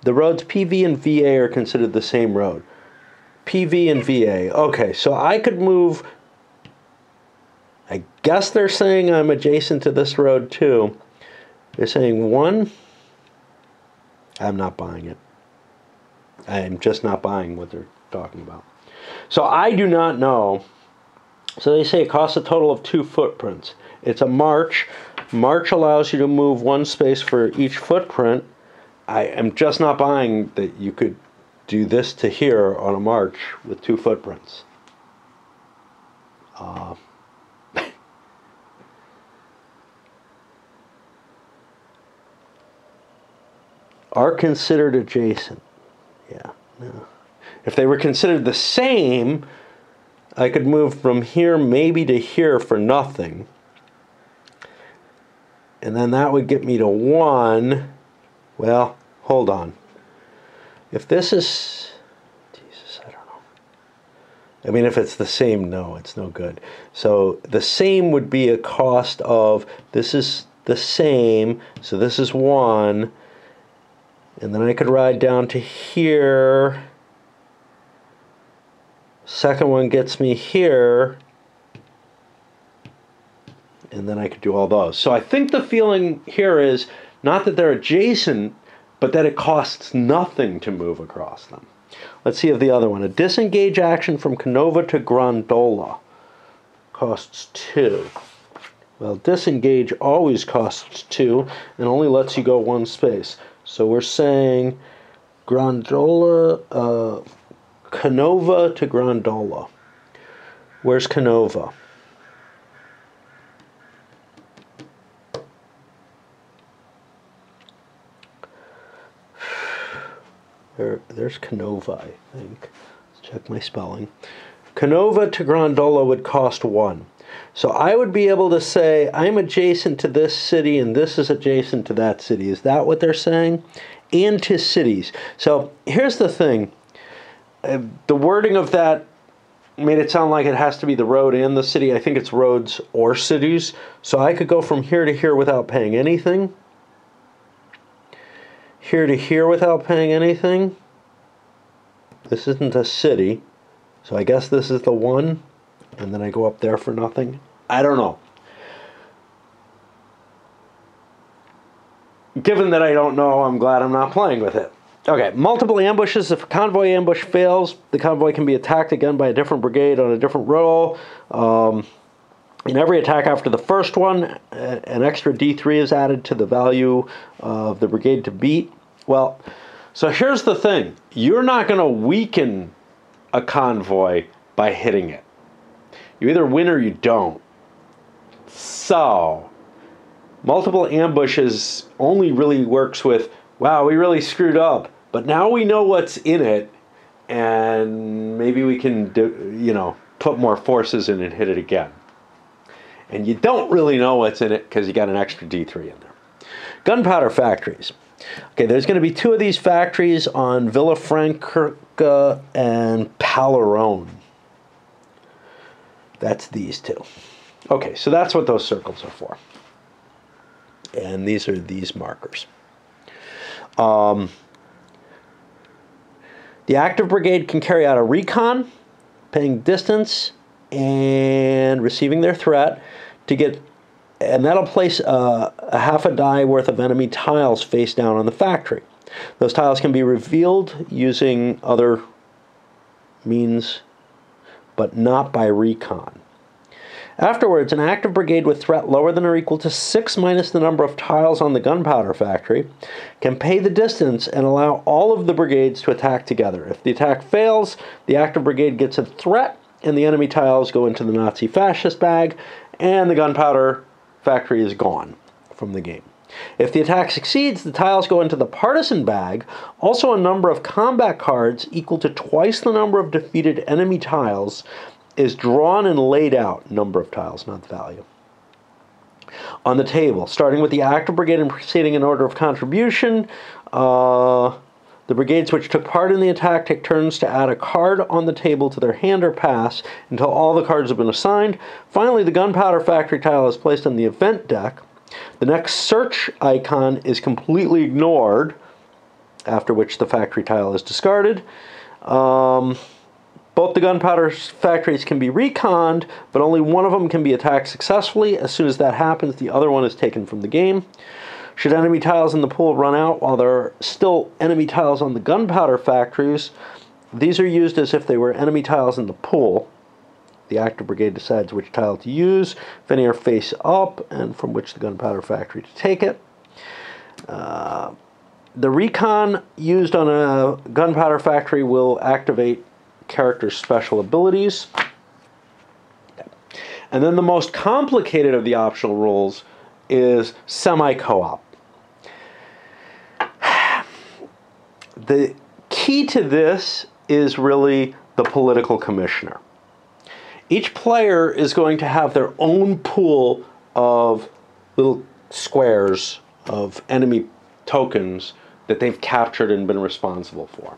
The roads PV and VA are considered the same road. PV and VA. Okay, so I could move... I guess they're saying I'm adjacent to this road too. They're saying 1. I'm not buying it. I'm just not buying what they're talking about. So I do not know. So they say it costs a total of 2 footprints. It's a march. March allows you to move 1 space for each footprint. I am just not buying that you could do this to here on a march with 2 footprints. Are considered adjacent. Yeah. No. If they were considered the same, I could move from here maybe to here for nothing. And then that would get me to 1. Well, hold on. If this is... Jesus, I don't know. I mean, if it's the same, no, it's no good. So the same would be a cost of... This is the same, so this is 1... And then I could ride down to here. Second one gets me here. And then I could do all those. So I think the feeling here is not that they're adjacent, but that it costs nothing to move across them. Let's see if the other one. A disengage action from Canova to Grandola costs 2. Well, disengage always costs 2 and only lets you go 1 space. So we're saying Grandola, Canova to Grandola. Where's Canova? There's Canova, I think. Let's check my spelling. Canova to Grandola would cost 1. So I would be able to say, I'm adjacent to this city and this is adjacent to that city. Is that what they're saying? And to cities. So here's the thing. The wording of that made it sound like it has to be the road and the city. I think it's roads or cities. So I could go from here to here without paying anything. Here to here without paying anything. This isn't a city. So I guess this is the 1. And then I go up there for nothing. I don't know. given that I don't know, I'm glad I'm not playing with it. Okay, multiple ambushes. If a convoy ambush fails, the convoy can be attacked again by a different brigade on a different roll. In every attack after the first one, an extra D3 is added to the value of the brigade to beat. Well, so here's the thing. You're not going to weaken a convoy by hitting it. You either win or you don't. So, multiple ambushes only really works with, wow, we really screwed up, but now we know what's in it, and maybe we can put more forces in and hit it again. And you don't really know what's in it because you got an extra D3 in there. Gunpowder Factories. Okay, there's going to be 2 of these factories on Villafranca and Palerone. That's these 2. Okay, so that's what those circles are for. And these are these markers. The active brigade can carry out a recon, paying distance, and receiving their threat to get, and that'll place a half a die worth of enemy tiles face down on the factory. Those tiles can be revealed using other means, but not by recon. Afterwards, an active brigade with threat lower than or equal to 6 minus the number of tiles on the gunpowder factory can pay the distance and allow all of the brigades to attack together. If the attack fails, the active brigade gets a threat and the enemy tiles go into the Nazi fascist bag, and the gunpowder factory is gone from the game. If the attack succeeds, the tiles go into the partisan bag. Also, a number of combat cards equal to twice the number of defeated enemy tiles is drawn and laid out. Number of tiles, not the value. On the table, starting with the active brigade and proceeding in order of contribution, the brigades which took part in the attack take turns to add a card on the table to their hand or pass until all the cards have been assigned. Finally, the gunpowder factory tile is placed on the event deck. The next search icon is completely ignored, after which the factory tile is discarded. Both the gunpowder factories can be reconned, but only one of them can be attacked successfully. As soon as that happens, the other one is taken from the game. Should enemy tiles in the pool run out while there are still enemy tiles on the gunpowder factories, these are used as if they were enemy tiles in the pool. The active brigade decides which tile to use, if any are face up, and from which the gunpowder factory to take it. The recon used on a gunpowder factory will activate character's special abilities. And then the most complicated of the optional rules is semi-co-op. The key to this is really the political commissioner. Each player is going to have their own pool of little squares of enemy tokens that they've captured and been responsible for.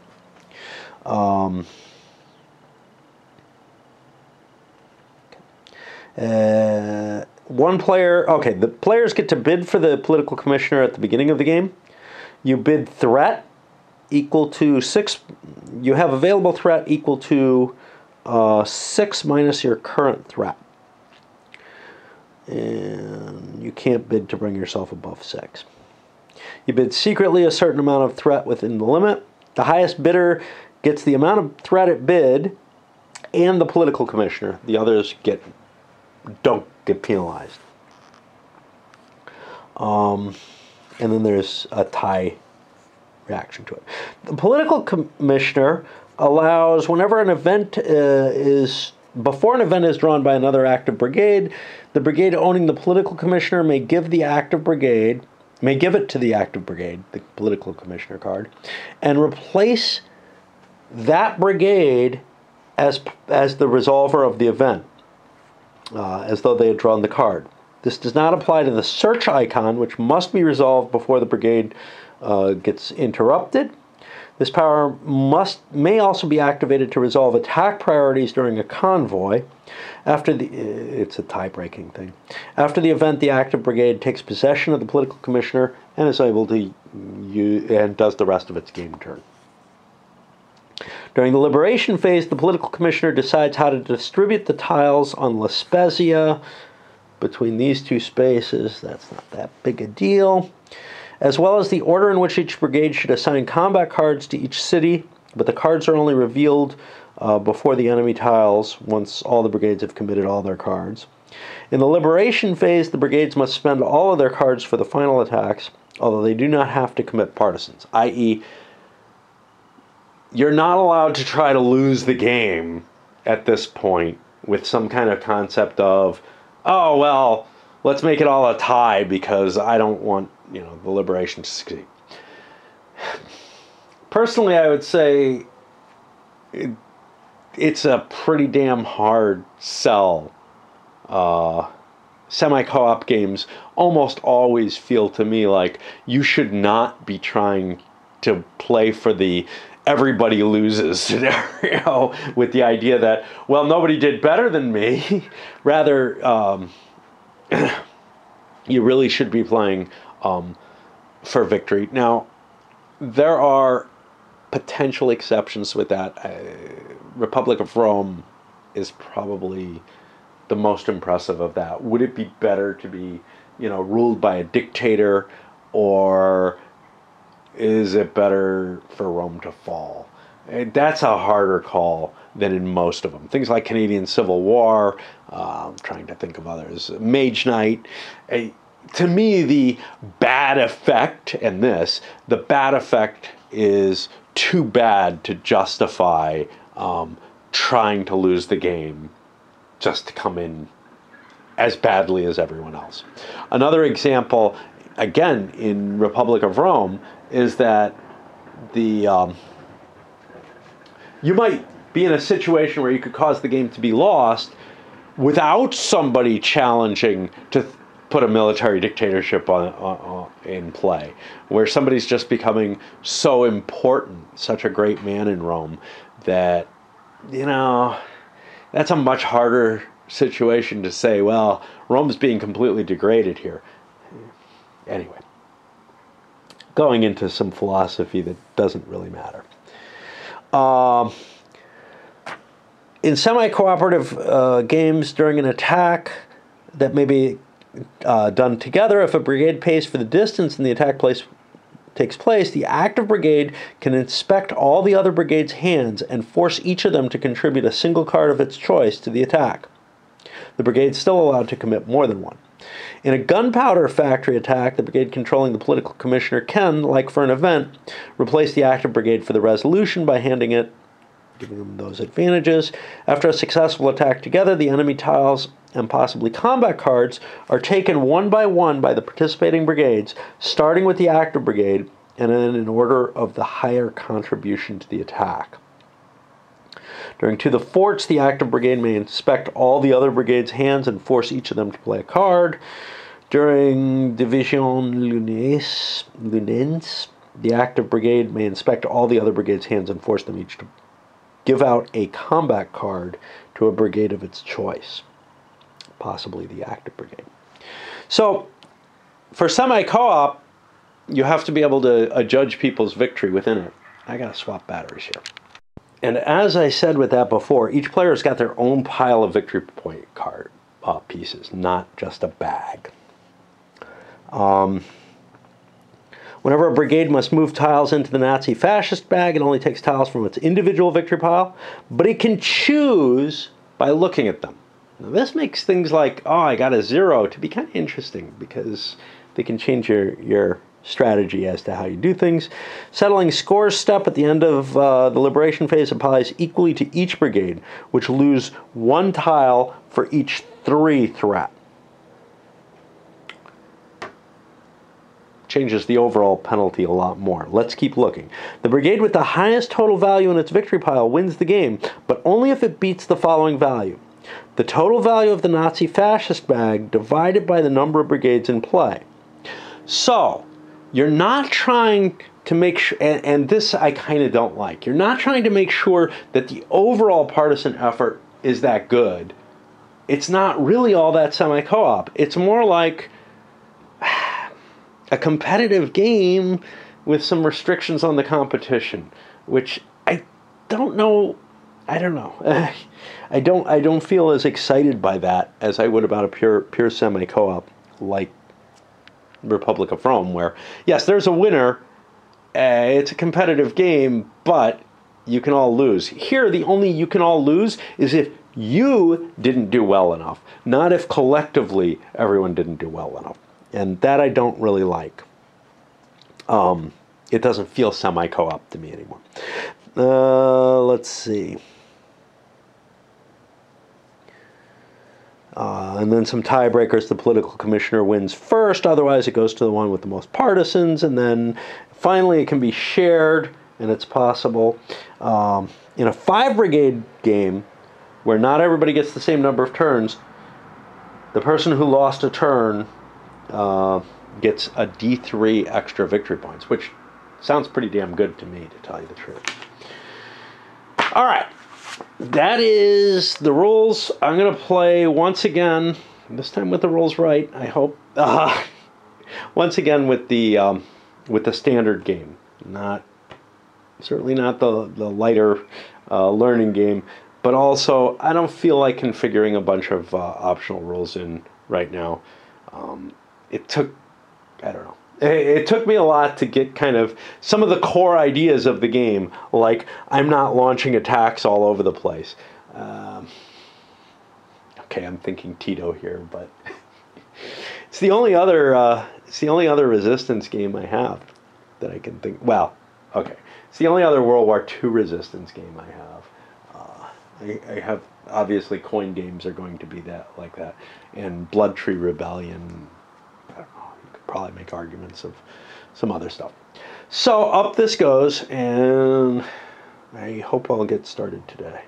One player, okay, the players get to bid for the political commissioner at the beginning of the game. You bid threat equal to 6, you have available threat equal to 6 minus your current threat. And you can't bid to bring yourself above 6. You bid secretly a certain amount of threat within the limit. The highest bidder gets the amount of threat it bid and the political commissioner. The others don't get penalized. And then there's a tie reaction to it. The political commissioner allows, whenever an event before an event is drawn by another active brigade, the brigade owning the political commissioner may give it to the active brigade, the political commissioner card, and replace that brigade as the resolver of the event, as though they had drawn the card. This does not apply to the search icon, which must be resolved before the brigade gets interrupted. This power may also be activated to resolve attack priorities during a convoy. It's a tie-breaking thing. After the event, the active brigade takes possession of the political commissioner and is able to and does the rest of its game turn. During the liberation phase, the political commissioner decides how to distribute the tiles on La Spezia between these two spaces. That's not that big a deal. as well as the order in which each brigade should assign combat cards to each city, but the cards are only revealed before the enemy tiles once all the brigades have committed all their cards. In the liberation phase, the brigades must spend all of their cards for the final attacks, although they do not have to commit partisans, i.e., you're not allowed to try to lose the game at this point with some kind of concept of, oh, well, let's make it all a tie because I don't want, the liberation to succeed. Personally, I would say it's a pretty damn hard sell. Semi-co-op games almost always feel to me like you should not be trying to play for the everybody loses scenario with the idea that, well, nobody did better than me. Rather, you really should be playing for victory. Now, there are potential exceptions with that. Republic of Rome is probably the most impressive of that. Would it be better to be, ruled by a dictator, or is it better for Rome to fall? That's a harder call than in most of them. Things like Canadian Civil War, I'm trying to think of others, Mage Knight. To me, the bad effect, the bad effect is too bad to justify trying to lose the game just to come in as badly as everyone else. Another example, again, in Republic of Rome, is that you might be in a situation where you could cause the game to be lost without somebody challenging to put a military dictatorship in play, where somebody's just becoming so important, such a great man in Rome, that, that's a much harder situation to say, well, Rome's being completely degraded here. Anyway, going into some philosophy that doesn't really matter. In semi-cooperative games, during an attack that may be done together, if a brigade pays for the distance and the attack takes place, the active brigade can inspect all the other brigade's hands and force each of them to contribute a single card of its choice to the attack. The brigade is still allowed to commit more than one. In a Gunpowder Factory attack, the brigade controlling the political commissioner can, like for an event, replace the active brigade for the resolution by giving them those advantages. After a successful attack together, the enemy tiles and possibly combat cards are taken one by the participating brigades, starting with the active brigade, and then in order of the higher contribution to the attack. During To the Forts, the active brigade may inspect all the other brigade's hands and force each of them to play a card. During Division Lunense, the active brigade may inspect all the other brigade's hands and force them each to give out a combat card to a brigade of its choice, possibly the active brigade. So, for semi-co-op, you have to be able to judge people's victory within it. I gotta swap batteries here. And as I said with that before, each player's got their own pile of victory point card pieces, not just a bag. Whenever a brigade must move tiles into the Nazi fascist bag, it only takes tiles from its individual victory pile, but it can choose by looking at them. Now this makes things like, oh, I got a 0, to be kind of interesting, because they can change your strategy as to how you do things. Settling scores step at the end of the liberation phase applies equally to each brigade, which lose 1 tile for each 3 threat. Changes the overall penalty a lot more. Let's keep looking. The brigade with the highest total value in its victory pile wins the game, but only if it beats the following value: the total value of the Nazi fascist bag divided by the number of brigades in play. So, you're not trying to make sure, and this I kind of don't like, you're not trying to make sure that the overall partisan effort is that good. It's not really all that semi-co-op. It's more like a competitive game with some restrictions on the competition, which I don't know. I don't feel as excited by that as I would about a pure semi-co-op, like Republic of Rome, where, yes, there's a winner, it's a competitive game, but you can all lose. Here, the only you can all lose is if you didn't do well enough, not if collectively everyone didn't do well enough. And that I don't really like. It doesn't feel semi-co-op to me anymore. Let's see. And then some tiebreakers. The political commissioner wins first. Otherwise, it goes to the one with the most partisans. And then finally, it can be shared, and it's possible. In a 5-brigade game, where not everybody gets the same number of turns, the person who lost a turn gets a D3 extra victory points, which sounds pretty damn good to me, to tell you the truth. All right. That is the rules. I'm going to play once again, this time with the rules right, I hope. Once again with the standard game. Certainly not the lighter learning game, but also I don't feel like configuring a bunch of optional rules in right now. It took, I don't know. It took me a lot to get kind of some of the core ideas of the game, like I'm not launching attacks all over the place. Okay, I'm thinking Tito here, but it's the only other Resistance game I have that I can think. Well, okay, it's the only other World War II Resistance game I have. I have obviously coin games are going to be like that, and Blood Tree Rebellion. Probably make arguments of some other stuff. So up this goes, and I hope I'll get started today.